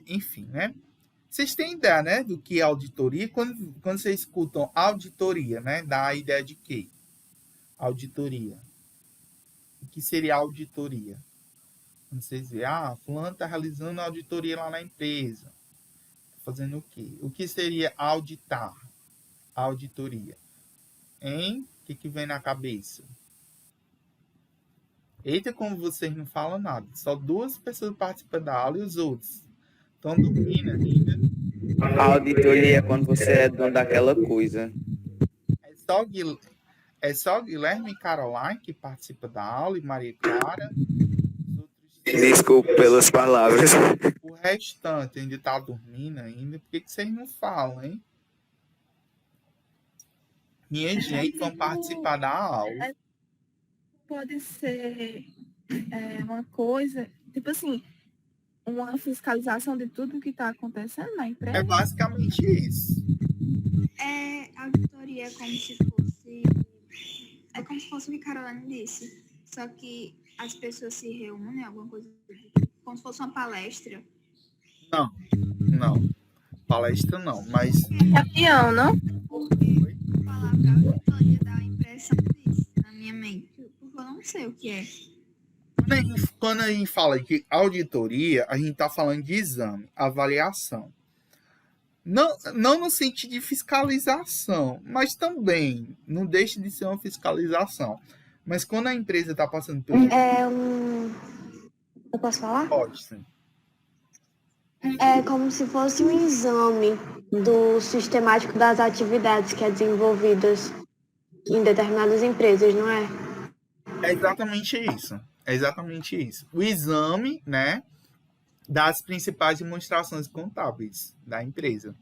enfim, né? Vocês têm ideia, né, do que é auditoria? Quando vocês escutam auditoria, né, dá a ideia de quê? Auditoria. O que seria auditoria? Quando vocês veem, fulano está realizando auditoria lá na empresa. Fazendo o quê? O que seria auditar? Auditoria. O que vem na cabeça? Eita, como vocês não falam nada. Só 2 pessoas participam da aula e os outros estão dormindo ainda. A auditoria é quando você é dono daquela coisa. É só Guilherme e Caroline que participam da aula e Maria Clara. Desculpa pelas palavras. O restante ainda está dormindo ainda. Por que vocês não falam, hein? Minha gente vão participar da aula. Pode ser uma coisa, tipo assim, uma fiscalização de tudo que está acontecendo na empresa. É basicamente isso. Auditoria é como se fosse. É como se fosse o que a Caroline disse. Só que as pessoas se reúnem, alguma coisa do tipo, como se fosse uma palestra. Não, não. Palestra não, mas Reunião, não? A palavra auditoria dá a impressão disso na minha mente. Porque eu não sei o que é. quando a gente fala de auditoria, a gente está falando de exame, avaliação. Não no sentido de fiscalização, mas também não deixa de ser uma fiscalização. Mas quando a empresa está passando pelo. Eu posso falar? Pode, sim. É como se fosse um exame do sistemático das atividades que é desenvolvidas em determinadas empresas, não é? É exatamente isso. É exatamente isso. O exame, né, das principais demonstrações contábeis da empresa.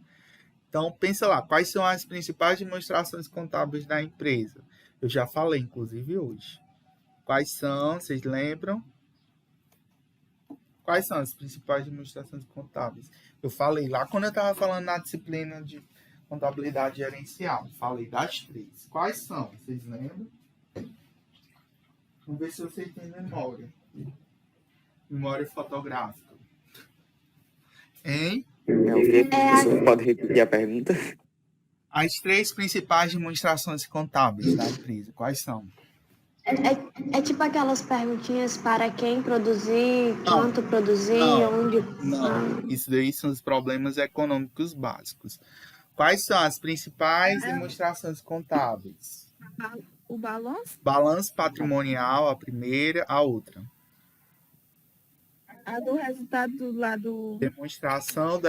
Então, pensa lá, quais são as principais demonstrações contábeis da empresa? Eu já falei, inclusive, hoje. Quais são, vocês lembram? Quais são as principais demonstrações contábeis? Eu falei lá quando eu estava falando na disciplina de contabilidade gerencial. Falei das 3. Quais são? Vocês lembram? Vamos ver se vocês têm memória. Memória fotográfica. Hein? Você pode repetir a pergunta? As 3 principais demonstrações contábeis da empresa. Quais são? É tipo aquelas perguntinhas para quem produzir, Não. quanto produzir, Não. onde. Não, isso daí são os problemas econômicos básicos. Quais são as principais demonstrações contábeis? O balanço? Balanço patrimonial, a primeira, a outra. A do resultado lá Demonstração do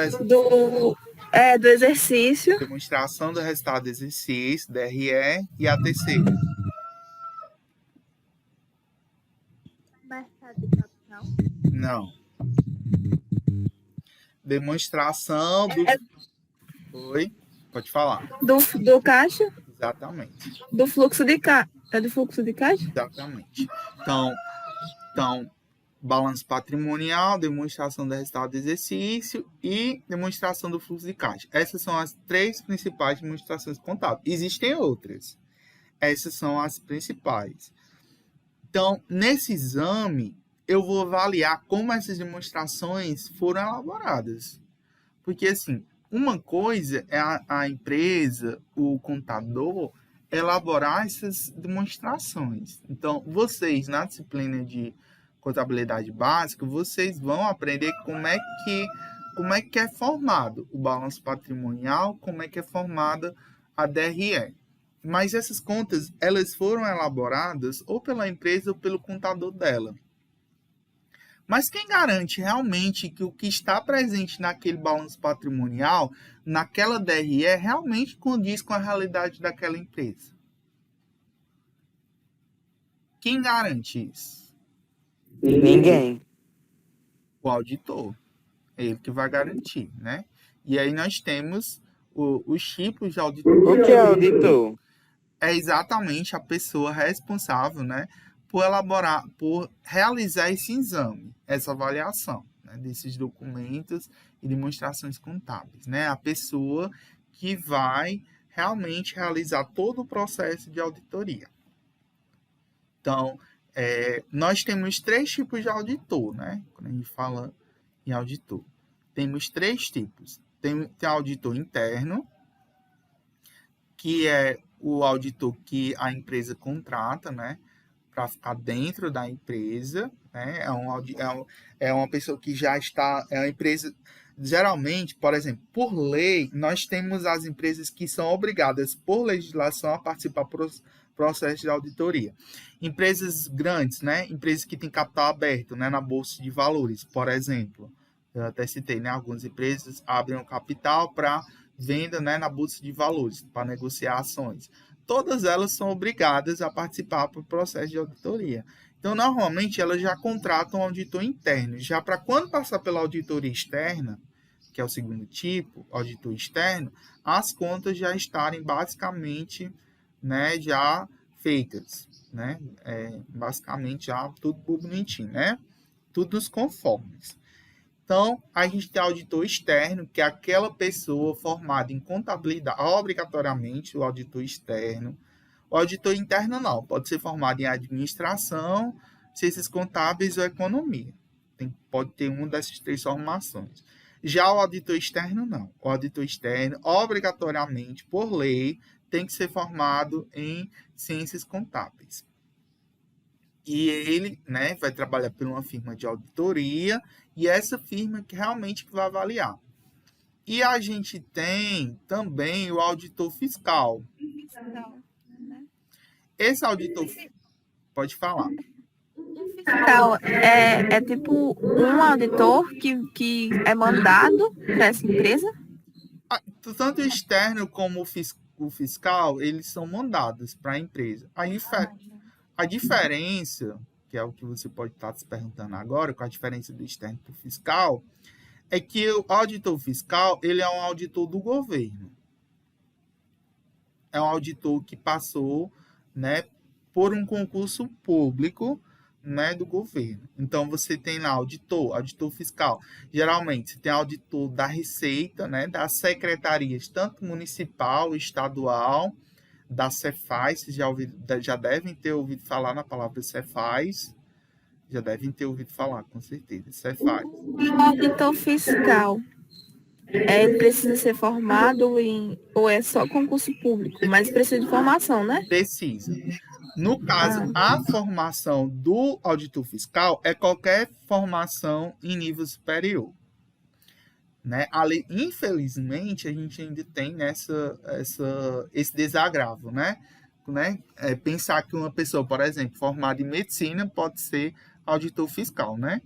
exercício. demonstração do resultado do exercício, DRE, e a terceira. Mercado de capital. Não. Demonstração do. Oi? Pode falar. Do caixa. Exatamente. Do fluxo de caixa. É do fluxo de caixa? Exatamente. Então, balanço patrimonial, demonstração do resultado do exercício e demonstração do fluxo de caixa. Essas são as 3 principais demonstrações contábeis. Existem outras. Essas são as principais. Então, nesse exame, eu vou avaliar como essas demonstrações foram elaboradas. Porque, assim, uma coisa é a empresa, o contador, elaborar essas demonstrações. Então, vocês, na disciplina de contabilidade básica, vocês vão aprender como é que é formado o balanço patrimonial, como é que é formada a DRE. Mas essas contas, elas foram elaboradas ou pela empresa ou pelo contador dela. Mas quem garante realmente que o que está presente naquele balanço patrimonial, naquela DRE, realmente condiz com a realidade daquela empresa? Quem garante isso? Ninguém. O auditor. É ele que vai garantir, né? E aí nós temos os tipos de auditor. O que é auditor? É exatamente a pessoa responsável, né, por realizar esse exame, essa avaliação, né, desses documentos e demonstrações contábeis, né? A pessoa que vai realmente realizar todo o processo de auditoria. Então, nós temos 3 tipos de auditor, né? Quando a gente fala em auditor, temos 3 tipos. Tem auditor interno, que é o auditor que a empresa contrata, né, para ficar dentro da empresa, né? É uma pessoa que já está, é uma empresa, geralmente, por exemplo, por lei, nós temos as empresas que são obrigadas por legislação a participar do processo de auditoria. Empresas grandes, né, empresas que têm capital aberto, né, na bolsa de valores, por exemplo, eu até citei, né, algumas empresas abrem o capital para venda, né, na bolsa de valores, para negociar ações. Todas elas são obrigadas a participar do processo de auditoria. Então, normalmente, elas já contratam um auditor interno. Já para quando passar pela auditoria externa, que é o segundo tipo, auditor externo, as contas já estarem basicamente, né, já feitas, né? Basicamente já tudo bonitinho, né? Tudo nos conformes. Então, a gente tem auditor externo, que é aquela pessoa formada em contabilidade, obrigatoriamente o auditor externo. O auditor interno não, pode ser formado em administração, ciências contábeis ou economia. Pode ter uma dessas 3 formações. Já o auditor externo, não. O auditor externo, obrigatoriamente, por lei, tem que ser formado em ciências contábeis. E ele, né, vai trabalhar por uma firma de auditoria, e essa firma que realmente vai avaliar. E a gente tem também o auditor fiscal. Esse auditor... Pode falar. Fiscal é tipo um auditor que é mandado para essa empresa? Tanto o externo como o fiscal, eles são mandados para a empresa. A diferença, que é o que você pode estar se perguntando agora, qual a diferença do externo para o fiscal, é que o auditor fiscal, ele é um auditor do governo. É um auditor que passou, né, por um concurso público, né, do governo. Então, você tem lá auditor fiscal. Geralmente, você tem auditor da Receita, né, das secretarias, tanto municipal, estadual, da Cefaz, vocês já devem ter ouvido falar na palavra Cefaz. Já devem ter ouvido falar, com certeza. Cefaz. O auditor fiscal, ele precisa ser formado ou é só concurso público, mas precisa de formação, né? Precisa. No caso, a formação do auditor fiscal é qualquer formação em nível superior. Né? Infelizmente, a gente ainda tem esse desagravo, né? Pensar que uma pessoa, por exemplo, formada em medicina pode ser auditor fiscal, né?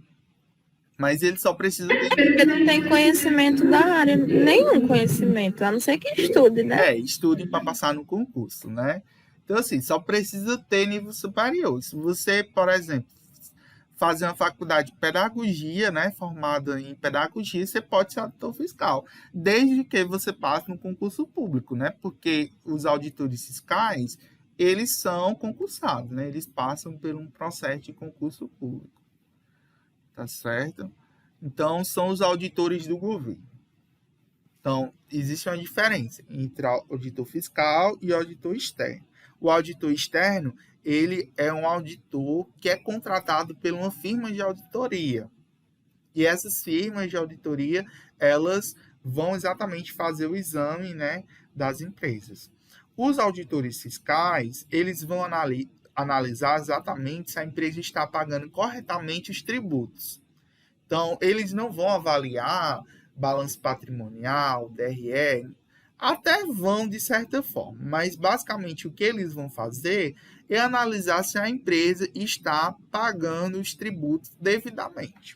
Mas ele só precisa ter... Porque não tem conhecimento da área, nenhum conhecimento, a não ser que estude, né? Estude para passar no concurso, né? Então, assim, só precisa ter nível superior. Se você, por exemplo, fazer uma faculdade de pedagogia, né, formada em pedagogia, você pode ser auditor fiscal, desde que você passe no concurso público, né? Porque os auditores fiscais, eles são concursados, né? Eles passam por um processo de concurso público. Tá certo? Então, são os auditores do governo. Então, existe uma diferença entre auditor fiscal e auditor externo. O auditor externo, ele é um auditor que é contratado por uma firma de auditoria. E essas firmas de auditoria, elas vão exatamente fazer o exame, né, das empresas. Os auditores fiscais, eles vão analisar exatamente se a empresa está pagando corretamente os tributos. Então, eles não vão avaliar balanço patrimonial, DRE, até vão de certa forma, mas basicamente o que eles vão fazer é analisar se a empresa está pagando os tributos devidamente.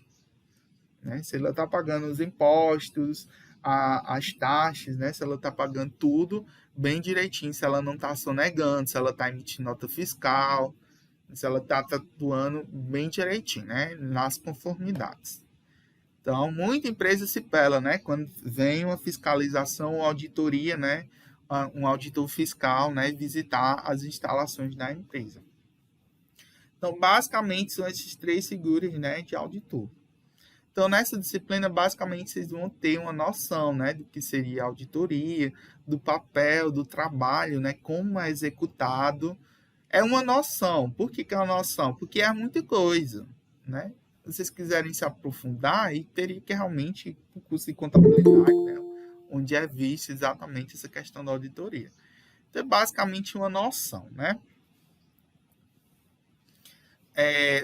Né? Se ela está pagando os impostos, as taxas, né? Se ela está pagando tudo bem direitinho, se ela não está sonegando, se ela está emitindo nota fiscal, se ela está atuando bem direitinho, né? Nas conformidades. Então, muita empresa se pela, né? Quando vem uma fiscalização ou auditoria, né? Um auditor fiscal, né? Visitar as instalações da empresa. Então, basicamente, são esses 3 figuras, né? De auditor. Então, nessa disciplina, basicamente, vocês vão ter uma noção, né? Do que seria a auditoria, do papel, do trabalho, né? Como é executado. É uma noção. Por que é uma noção? Porque é muita coisa, né? Se vocês quiserem se aprofundar, aí teria que realmente ir para o curso de contabilidade, né? Onde é vista exatamente essa questão da auditoria. Então, é basicamente uma noção, né?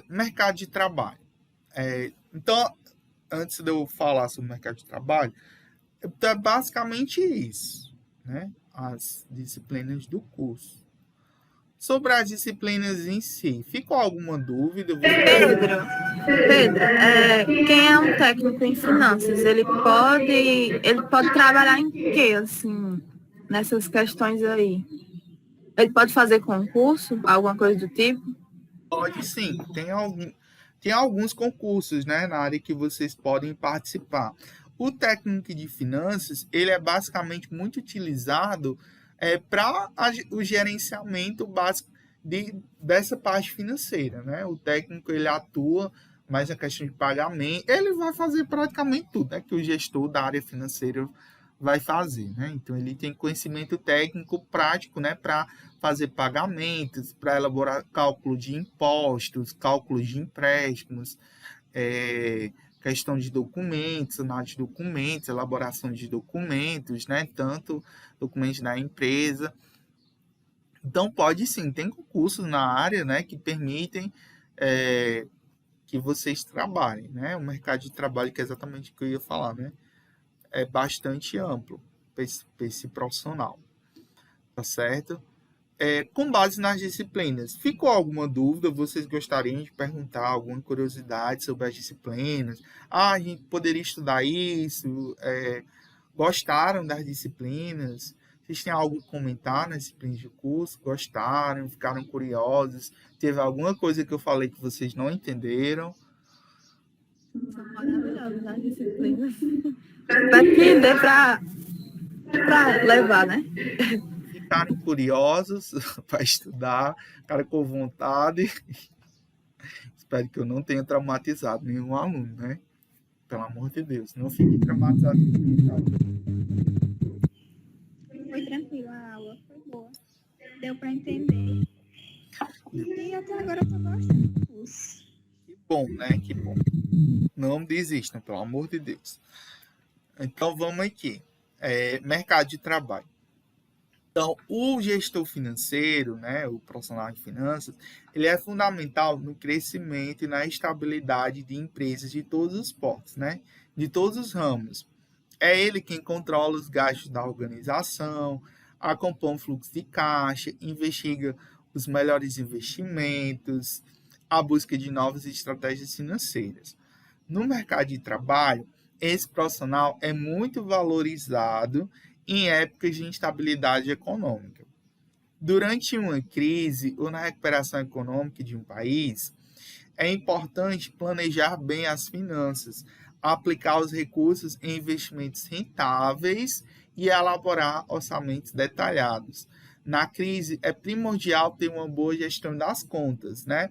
Mercado de trabalho. Então, antes de eu falar sobre o mercado de trabalho, é basicamente isso, né? As disciplinas do curso. Sobre as disciplinas em si, ficou alguma dúvida? Pedro, quem é um técnico em finanças, ele pode trabalhar em quê, assim, nessas questões aí? Ele pode fazer concurso, alguma coisa do tipo? Pode sim, tem alguns concursos, né, na área que vocês podem participar. O técnico de finanças, ele é basicamente muito utilizado para o gerenciamento básico dessa parte financeira, né? O técnico, ele atua mas a questão de pagamento, ele vai fazer praticamente tudo, né, que o gestor da área financeira vai fazer, né? Então ele tem conhecimento técnico prático, né, para fazer pagamentos, para elaborar cálculo de impostos, cálculo de empréstimos, questão de documentos, análise de documentos, elaboração de documentos, né, tanto documentos da empresa. Então pode sim, tem concursos na área, né, que permitem que vocês trabalhem, né? O mercado de trabalho, que é exatamente o que eu ia falar, né? É bastante amplo para esse profissional, tá certo? Com base nas disciplinas, ficou alguma dúvida? Vocês gostariam de perguntar alguma curiosidade sobre as disciplinas? A gente poderia estudar isso? Gostaram das disciplinas? Vocês têm algo a comentar nas disciplinas de curso? Gostaram? Ficaram curiosos? Teve alguma coisa que eu falei que vocês não entenderam? São maravilhosas as disciplinas. Espero que dê para levar, né? Ficaram curiosos para estudar, ficaram com vontade. Espero que eu não tenha traumatizado nenhum aluno, né? Pelo amor de Deus, não fique traumatizado. Foi tranquila a aula, foi boa. Deu para entender. E até agora eu tô gostando do curso. Que bom, né? Que bom. Não desistam, pelo amor de Deus. Então, vamos aqui. Mercado de trabalho. Então, o gestor financeiro, né, o profissional de finanças, ele é fundamental no crescimento e na estabilidade de empresas de todos os portos, né, de todos os ramos. É ele quem controla os gastos da organização, acompanha o fluxo de caixa, investiga os melhores investimentos, a busca de novas estratégias financeiras. No mercado de trabalho, esse profissional é muito valorizado em épocas de instabilidade econômica. Durante uma crise ou na recuperação econômica de um país, é importante planejar bem as finanças, aplicar os recursos em investimentos rentáveis e elaborar orçamentos detalhados. Na crise, é primordial ter uma boa gestão das contas, né?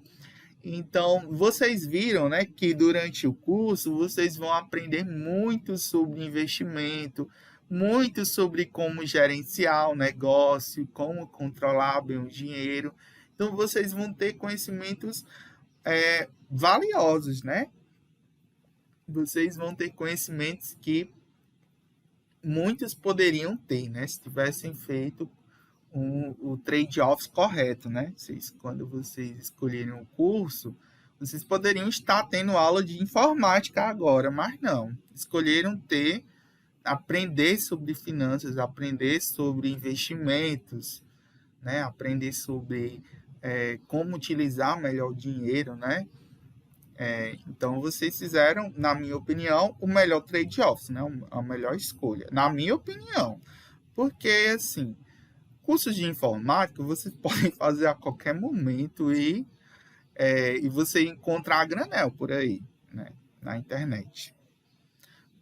Então, vocês viram, né, que durante o curso vocês vão aprender muito sobre investimento, muito sobre como gerenciar o negócio, como controlar bem o dinheiro. Então, vocês vão ter conhecimentos valiosos, né? Vocês vão ter conhecimentos que muitos poderiam ter, né? Se tivessem feito o trade-off correto, né? Quando vocês escolherem um curso, vocês poderiam estar tendo aula de informática agora, mas não. Escolheram aprender sobre finanças, aprender sobre investimentos, né? Aprender sobre como utilizar melhor o dinheiro, né? Então, vocês fizeram, na minha opinião, o melhor trade-off, né? A melhor escolha, na minha opinião. Porque, assim, cursos de informática vocês podem fazer a qualquer momento e você encontrar a granel por aí, né? Na internet.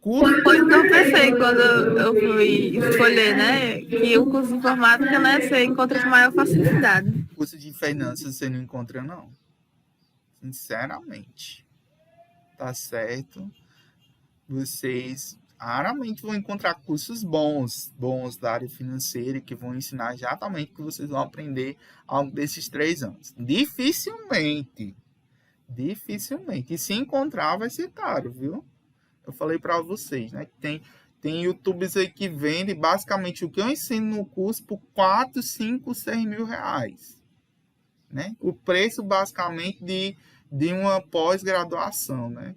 Foi o que eu pensei quando eu fui escolher, né? Que o curso de informática, né, você encontra com maior facilidade. Curso de finanças você não encontra, não. Sinceramente. Tá certo? Vocês raramente vão encontrar cursos bons da área financeira que vão ensinar exatamente o que vocês vão aprender ao longo desses 3 anos. Dificilmente. E se encontrar, vai ser caro, viu? Eu falei para vocês, né? Que tem YouTubers aí que vendem basicamente o que eu ensino no curso por 4, 5, 6 mil reais. Né? O preço basicamente de uma pós-graduação, né?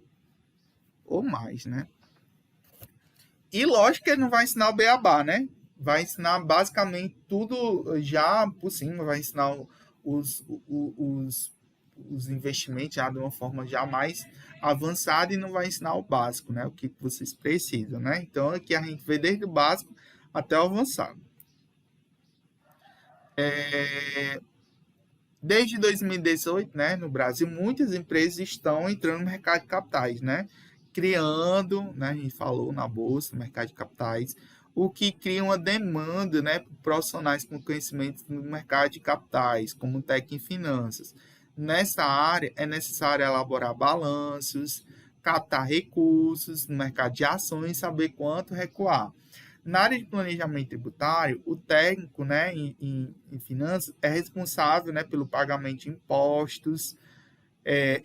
Ou mais, né? E lógico que ele não vai ensinar o beabá, né? Vai ensinar basicamente tudo já por cima, vai ensinar os investimentos já de uma forma já mais avançada e não vai ensinar o básico, né? O que vocês precisam, né? Então aqui a gente vê desde o básico até o avançado. Desde 2018, né, no Brasil, muitas empresas estão entrando no mercado de capitais, né? Criando, né, a gente falou na bolsa, no mercado de capitais, o que cria uma demanda, né, por profissionais com conhecimento no mercado de capitais, como técnico em finanças. Nessa área, é necessário elaborar balanços, captar recursos no mercado de ações, saber quanto recuar. Na área de planejamento tributário, o técnico, né, em finanças é responsável, né, pelo pagamento de impostos,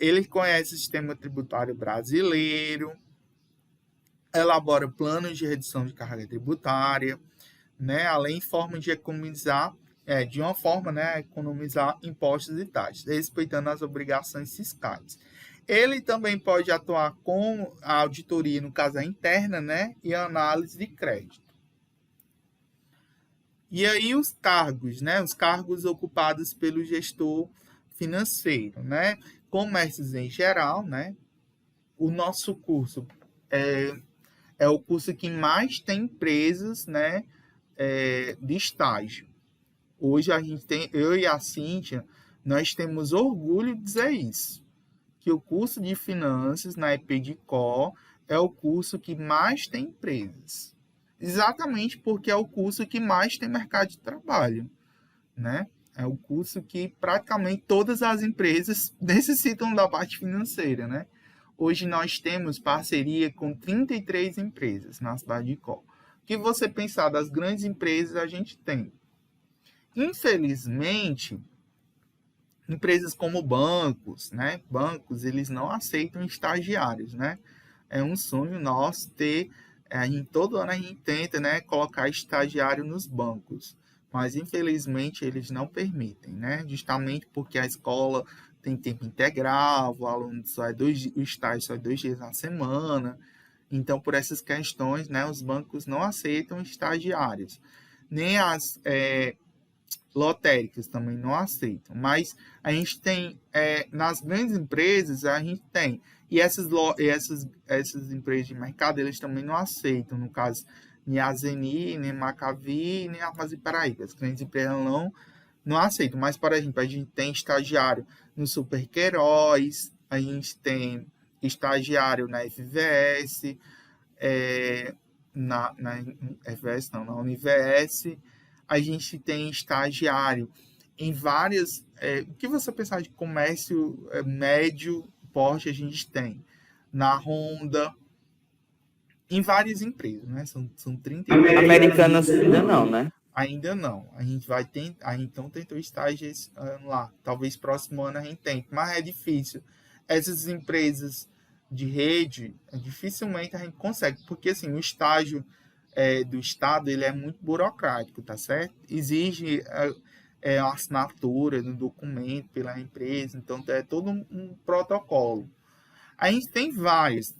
ele conhece o sistema tributário brasileiro, elabora planos de redução de carga tributária, né, além de formas de economizar, de uma forma, né, economizar impostos e taxas, respeitando as obrigações fiscais. Ele também pode atuar com a auditoria, no caso a interna, né, e a análise de crédito. E aí os cargos, né, os cargos ocupados pelo gestor financeiro, né, comércios em geral, né, o nosso curso é o curso que mais tem empresas, né, de estágio. Hoje a gente tem, eu e a Cíntia, nós temos orgulho de dizer isso, que o curso de finanças na EPDCO é o curso que mais tem empresas. Exatamente porque é o curso que mais tem mercado de trabalho, né? É o curso que praticamente todas as empresas necessitam da parte financeira, né? Hoje nós temos parceria com 33 empresas na cidade de Icó. O que você pensar das grandes empresas a gente tem. Infelizmente, empresas como bancos, né? Bancos, eles não aceitam estagiários, né? É um sonho nosso ter, todo ano a gente tenta, né, colocar estagiário nos bancos, mas infelizmente eles não permitem, né? Justamente porque a escola tem tempo integral, o aluno o estágio só é 2 dias na semana. Então, por essas questões, né, os bancos não aceitam estagiários. Nem as lotéricas também não aceitam. Mas a gente tem, nas grandes empresas, a gente tem. E essas empresas de mercado, eles também não aceitam. No caso, nem a Zeni, nem a Macavi, nem a Fase Paraíba. As grandes empresas não aceitam. Mas, por exemplo, a gente tem estagiário no Super Queiroz, a gente tem estagiário na FVS, na FVS não, na Univers, a gente tem estagiário em várias, o que você pensar de comércio médio porte, a gente tem na Honda, em várias empresas, né? São 30. Americanas ainda não, né? Ainda não. A gente vai tentar, então tentou estágio esse ano lá. Talvez próximo ano a gente tente, mas é difícil. Essas empresas de rede, dificilmente a gente consegue, porque assim, o estágio do Estado, ele é muito burocrático, tá certo? Exige a assinatura do documento pela empresa, então é todo um protocolo. A gente tem várias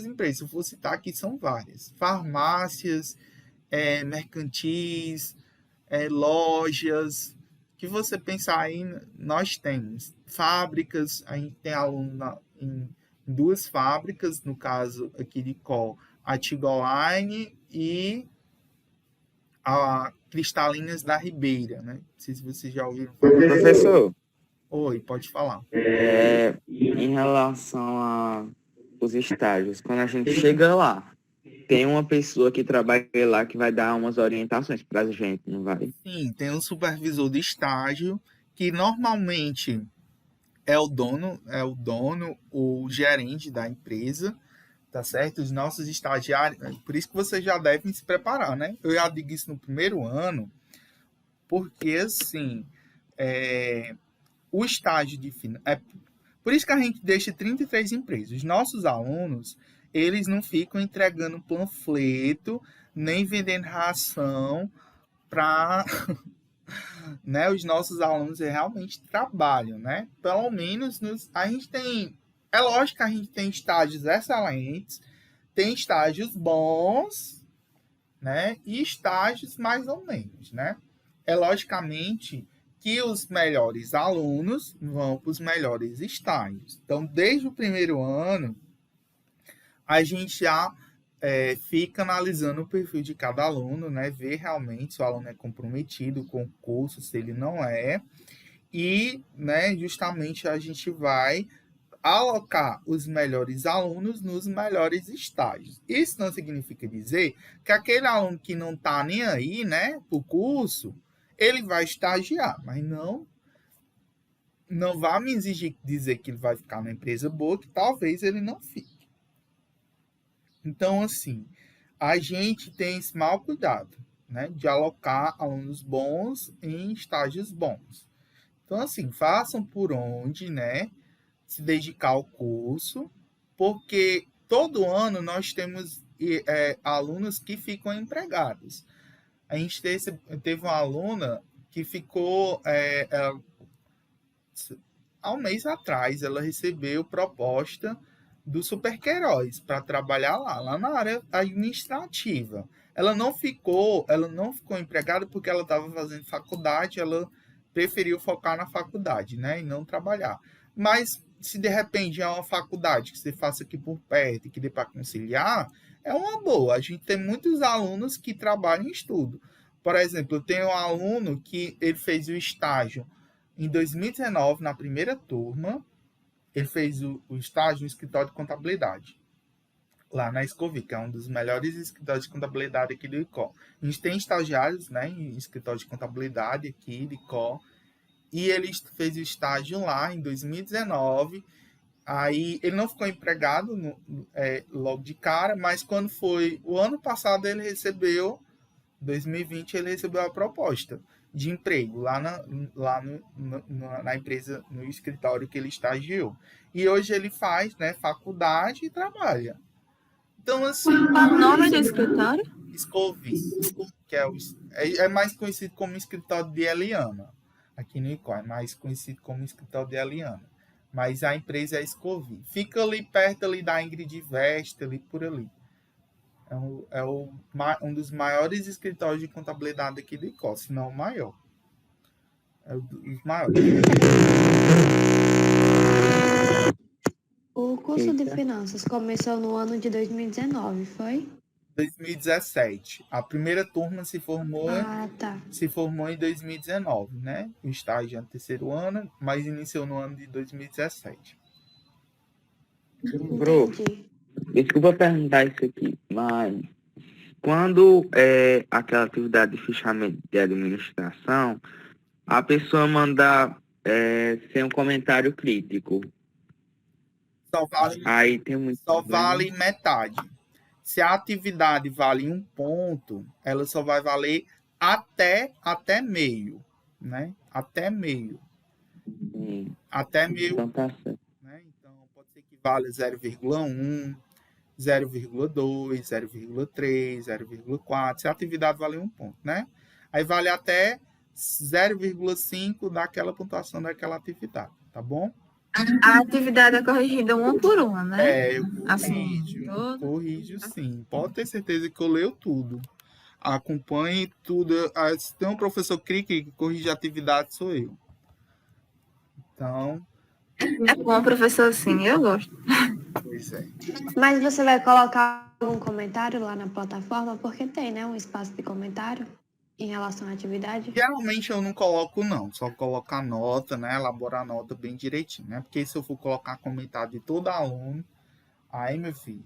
empresas, se eu for citar aqui, são várias. Farmácias, mercantis, lojas, que você pensar aí, nós temos fábricas, a gente tem aluno em 2 fábricas, no caso aqui de Icó, a Tigoline e a Cristalinas da Ribeira, né? Não sei se vocês já ouviram falar. Professor, Oi, pode falar. em relação aos estágios, quando a gente chega lá, tem uma pessoa que trabalha lá que vai dar umas orientações para a gente, não vai? Sim, tem um supervisor de estágio, que normalmente é o dono, o gerente da empresa, tá certo? Os nossos estagiários, por isso que vocês já devem se preparar, né? Eu já digo isso no primeiro ano, porque assim, o estágio de por isso que a gente deixa 33 empresas. Os nossos alunos, eles não ficam entregando panfleto, nem vendendo ração para né? Os nossos alunos realmente trabalham, né? Pelo menos a gente tem. É lógico que a gente tem estágios excelentes, tem estágios bons, né? E estágios mais ou menos, né? É logicamente que os melhores alunos vão para os melhores estágios. Então, desde o primeiro ano, a gente já fica analisando o perfil de cada aluno, né? Ver realmente se o aluno é comprometido com o curso, se ele não é. E, né, justamente a gente vai alocar os melhores alunos nos melhores estágios. Isso não significa dizer que aquele aluno que não está nem aí, né, para o curso, ele vai estagiar, mas não vá me exigir dizer que ele vai ficar na empresa boa, que talvez ele não fique. Então, assim, a gente tem esse mau cuidado, né, de alocar alunos bons em estágios bons. Então, assim, façam por onde, né, se dedicar ao curso, porque todo ano nós temos alunos que ficam empregados. A gente teve uma aluna que ficou, há um mês atrás, ela recebeu proposta do Superqueiroz para trabalhar lá na área administrativa. Ela não ficou empregada porque ela estava fazendo faculdade, ela preferiu focar na faculdade, né, e não trabalhar. Mas se de repente é uma faculdade que você faça aqui por perto e que dê para conciliar, é uma boa. A gente tem muitos alunos que trabalham em estudo. Por exemplo, eu tenho um aluno que ele fez o estágio em 2019, na primeira turma, ele fez o estágio no escritório de contabilidade, lá na Escovi, que é um dos melhores escritórios de contabilidade aqui do ICO. A gente tem estagiários, né, em escritório de contabilidade aqui do ICO, e ele fez o estágio lá em 2019. Aí ele não ficou empregado logo de cara, mas quando foi o ano passado, ele recebeu, 2020, ele recebeu a proposta de emprego lá na empresa, no escritório que ele estagiou. E hoje ele faz, né, faculdade e trabalha. Então, assim... Qual o nome do escritório? Escovi, que é mais conhecido como escritório de Eliana. Aqui no ICO, é mais conhecido como escritório de Eliana. Mas a empresa é Escovi. Fica ali perto ali da Ingrid Veste, ali por ali. Um dos maiores escritórios de contabilidade aqui do ICO, se não o maior. É um dos maiores. O curso de finanças começou no ano de 2019, foi? 2017. A primeira turma se formou tá. em 2019, né? O estágio é no terceiro ano, mas iniciou no ano de 2017. Bro, desculpa perguntar isso aqui, mas quando é aquela atividade de fichamento de administração, a pessoa manda sem um comentário crítico. Aí tem muito Só vale metade. Se a atividade vale 1 ponto, ela só vai valer até meio, né? Até meio. Até meio. Então tá certo. Né? Então, pode ser que valha 0,1, 0,2, 0,3, 0,4. Se a atividade vale 1 ponto, né? Aí vale até 0,5 daquela pontuação daquela atividade, tá bom? A atividade é corrigida uma por uma, né? Eu Assim, corrijo sim. Pode ter certeza que eu leio tudo. Acompanhe tudo. Se tem um professor que corrige a atividade, sou eu. Então... É bom, professor, sim, eu gosto. Pois é. Mas você vai colocar algum comentário lá na plataforma? Porque tem, né, um espaço de comentário em relação à atividade? Geralmente eu não coloco, não. Só coloco a nota, né? Elaborar a nota bem direitinho, né? Porque se eu for colocar comentário de todo aluno, aí, meu filho...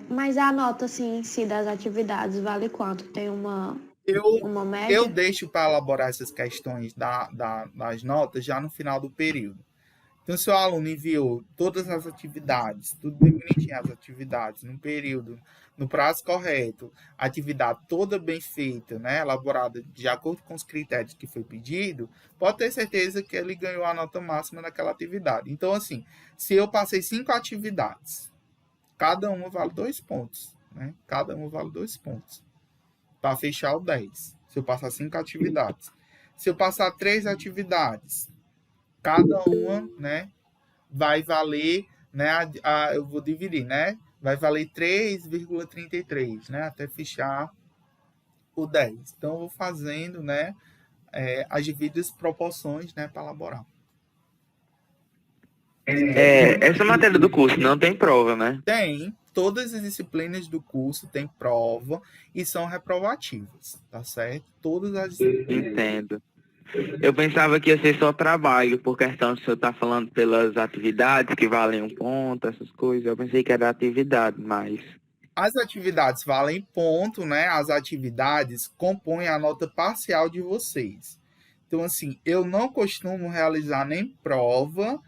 Mas a nota, assim, em si, das atividades, vale quanto? Tem uma média? Eu deixo para elaborar essas questões das notas já no final do período. Então, se o aluno enviou todas as atividades, tudo bem bonitinho, as atividades, no período, no prazo correto, a atividade toda bem feita, né, elaborada de acordo com os critérios que foi pedido, pode ter certeza que ele ganhou a nota máxima naquela atividade. Então, assim, se eu passei 5 atividades, cada uma vale 2 pontos, né? Cada uma vale 2 pontos para fechar o 10. Se eu passar 5 atividades. Se eu passar 3 atividades, cada uma, né, vai valer, né, eu vou dividir, né, vai valer 3,33, né, até fechar o 10. Então, eu vou fazendo, né, as devidas proporções, né, para elaborar. Essa matéria do curso não tem prova, né? Tem. Todas as disciplinas do curso têm prova e são reprovativas, tá certo? Todas as disciplinas. Entendo. Eu pensava que ia ser só trabalho, por questão de o senhor estar falando pelas atividades que valem 1 ponto, essas coisas. Eu pensei que era atividade, mas... As atividades valem ponto, né? As atividades compõem a nota parcial de vocês. Então, assim, eu não costumo realizar nem prova.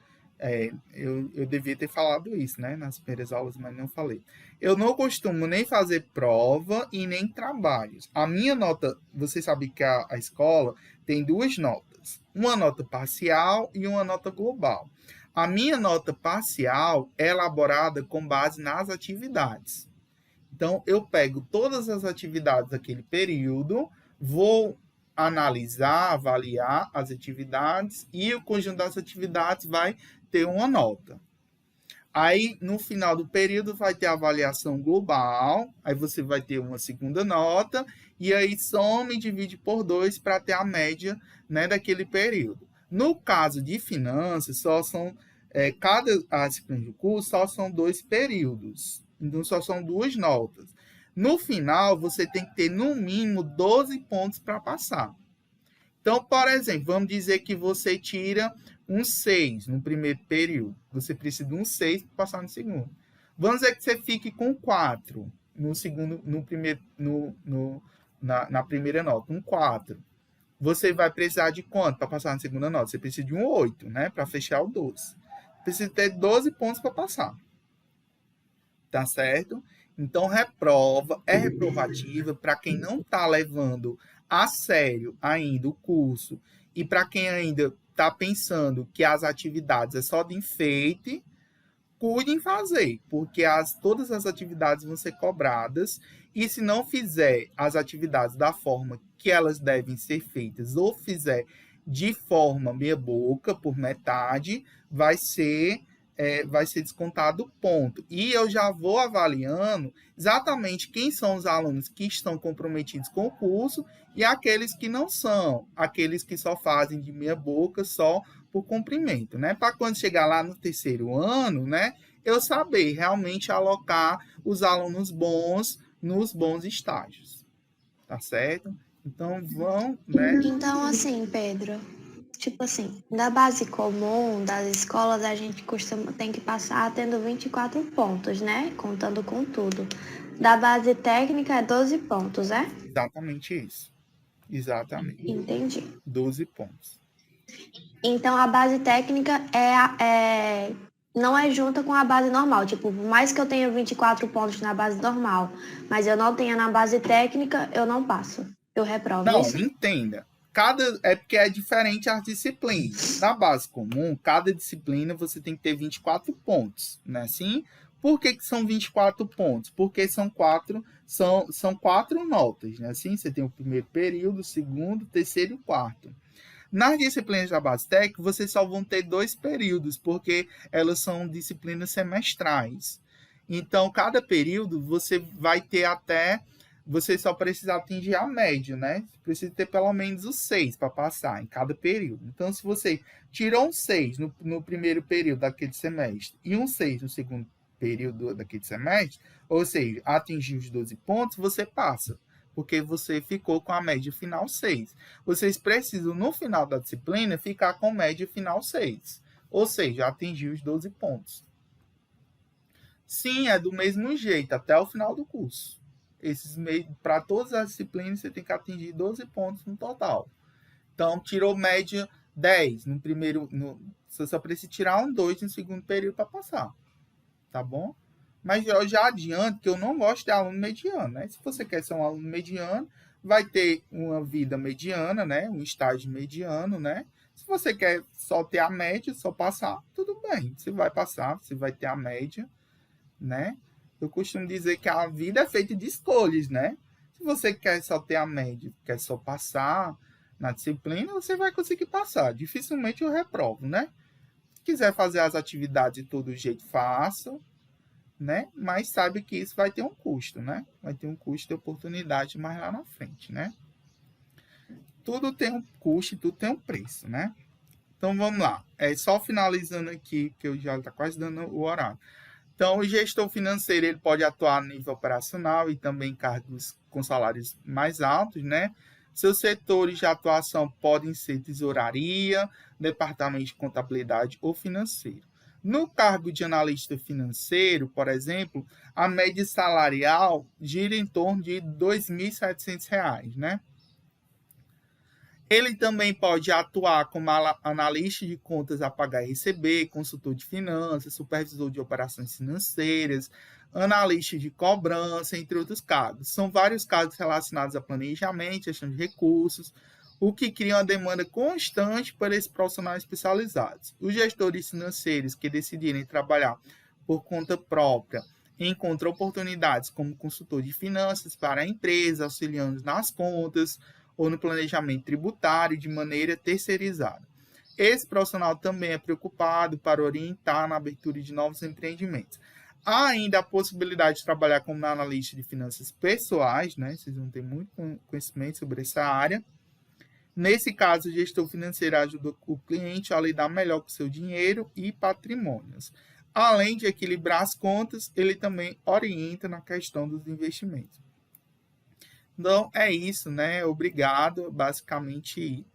Eu devia ter falado isso, né, nas primeiras aulas, mas não falei. Eu não costumo nem fazer prova e nem trabalhos. A minha nota, você sabe que a escola tem duas notas, uma nota parcial e uma nota global. A minha nota parcial é elaborada com base nas atividades. Então, eu pego todas as atividades daquele período, vou analisar, avaliar as atividades e o conjunto das atividades vai ter uma nota. Aí, no final do período, vai ter a avaliação global, aí você vai ter uma segunda nota, e aí soma e divide por 2 para ter a média, né, daquele período. No caso de finanças, só são, cada disciplina do curso só são 2 períodos, então só são 2 notas. No final, você tem que ter no mínimo 12 pontos para passar. Então, por exemplo, vamos dizer que você tira um 6 no primeiro período. Você precisa de um 6 para passar no segundo. Vamos dizer que você fique com 4 no segundo, no primeiro, na primeira nota, um 4. Você vai precisar de quanto para passar na segunda nota? Você precisa de um 8, né? Para fechar o 12. Precisa ter 12 pontos para passar. Tá certo? Então, reprova, é reprovativa para quem não está levando a sério ainda o curso e para quem ainda está pensando que as atividades é só de enfeite, cuide em fazer, porque todas as atividades vão ser cobradas e se não fizer as atividades da forma que elas devem ser feitas ou fizer de forma meia boca, por metade, vai ser descontado ponto. E eu já vou avaliando exatamente quem são os alunos que estão comprometidos com o curso e aqueles que não são, aqueles que só fazem de meia boca, só por cumprimento, né? Para quando chegar lá no terceiro ano, né, eu saber realmente alocar os alunos bons nos bons estágios. Tá certo? Então, né? Então, assim, Pedro, tipo assim, da base comum das escolas, a gente tem que passar tendo 24 pontos, né? Contando com tudo. Da base técnica é 12 pontos, é? Exatamente isso. Exatamente. Entendi. 12 pontos. Então, a base técnica não é junta com a base normal. Tipo, por mais que eu tenha 24 pontos na base normal, mas eu não tenha na base técnica, eu não passo. Eu reprovo Não, isso. entenda. É porque é diferente as disciplinas. Na base comum, cada disciplina você tem que ter 24 pontos, né? Assim, por que são 24 pontos? Porque são quatro notas, né? Assim, você tem o primeiro período, o segundo, o terceiro e o quarto. Nas disciplinas da base técnica, vocês só vão ter 2 períodos, porque elas são disciplinas semestrais. Então, cada período você vai ter você só precisa atingir a média, né? Você precisa ter pelo menos o 6 para passar em cada período. Então, se você tirou um 6 no primeiro período daquele semestre e um 6 no segundo período daquele semestre, ou seja, atingiu os 12 pontos, você passa, porque você ficou com a média final 6. Vocês precisam, no final da disciplina, ficar com média final 6, ou seja, atingir os 12 pontos. Sim, é do mesmo jeito, até o final do curso. Para todas as disciplinas, você tem que atingir 12 pontos no total. Então, tirou média 10 no primeiro. Você só precisa tirar um 2 no segundo período para passar. Tá bom? Mas eu já adianto que eu não gosto de aluno mediano, né? Se você quer ser um aluno mediano, vai ter uma vida mediana, né? Um estágio mediano, né? Se você quer só ter a média, só passar, tudo bem. Você vai passar, você vai ter a média, né? Eu costumo dizer que a vida é feita de escolhas, né? Se você quer só ter a média, quer só passar na disciplina, você vai conseguir passar. Dificilmente eu reprovo, né? Se quiser fazer as atividades de todo jeito, faça, né? Mas saiba que isso vai ter um custo, né? Vai ter um custo de oportunidade mais lá na frente, né? Tudo tem um custo e tudo tem um preço, né? Então, vamos lá. Só finalizando aqui, que eu já está quase dando o horário. Então, o gestor financeiro ele pode atuar no nível operacional e também em cargos com salários mais altos, né? Seus setores de atuação podem ser tesouraria, departamento de contabilidade ou financeiro. No cargo de analista financeiro, por exemplo, a média salarial gira em torno de R$ 2.700, né? Ele também pode atuar como analista de contas a pagar e receber, consultor de finanças, supervisor de operações financeiras, analista de cobrança, entre outros cargos. São vários cargos relacionados a planejamento, gestão de recursos, o que cria uma demanda constante para esses profissionais especializados. Os gestores financeiros que decidirem trabalhar por conta própria encontram oportunidades como consultor de finanças para a empresa, auxiliando nas contas, ou no planejamento tributário de maneira terceirizada. Esse profissional também é preocupado para orientar na abertura de novos empreendimentos. Há ainda a possibilidade de trabalhar como analista de finanças pessoais, né? Vocês vão ter muito conhecimento sobre essa área. Nesse caso, o gestor financeiro ajuda o cliente a lidar melhor com seu dinheiro e patrimônios. Além de equilibrar as contas, ele também orienta na questão dos investimentos. Então, é isso, né? Obrigado. Basicamente,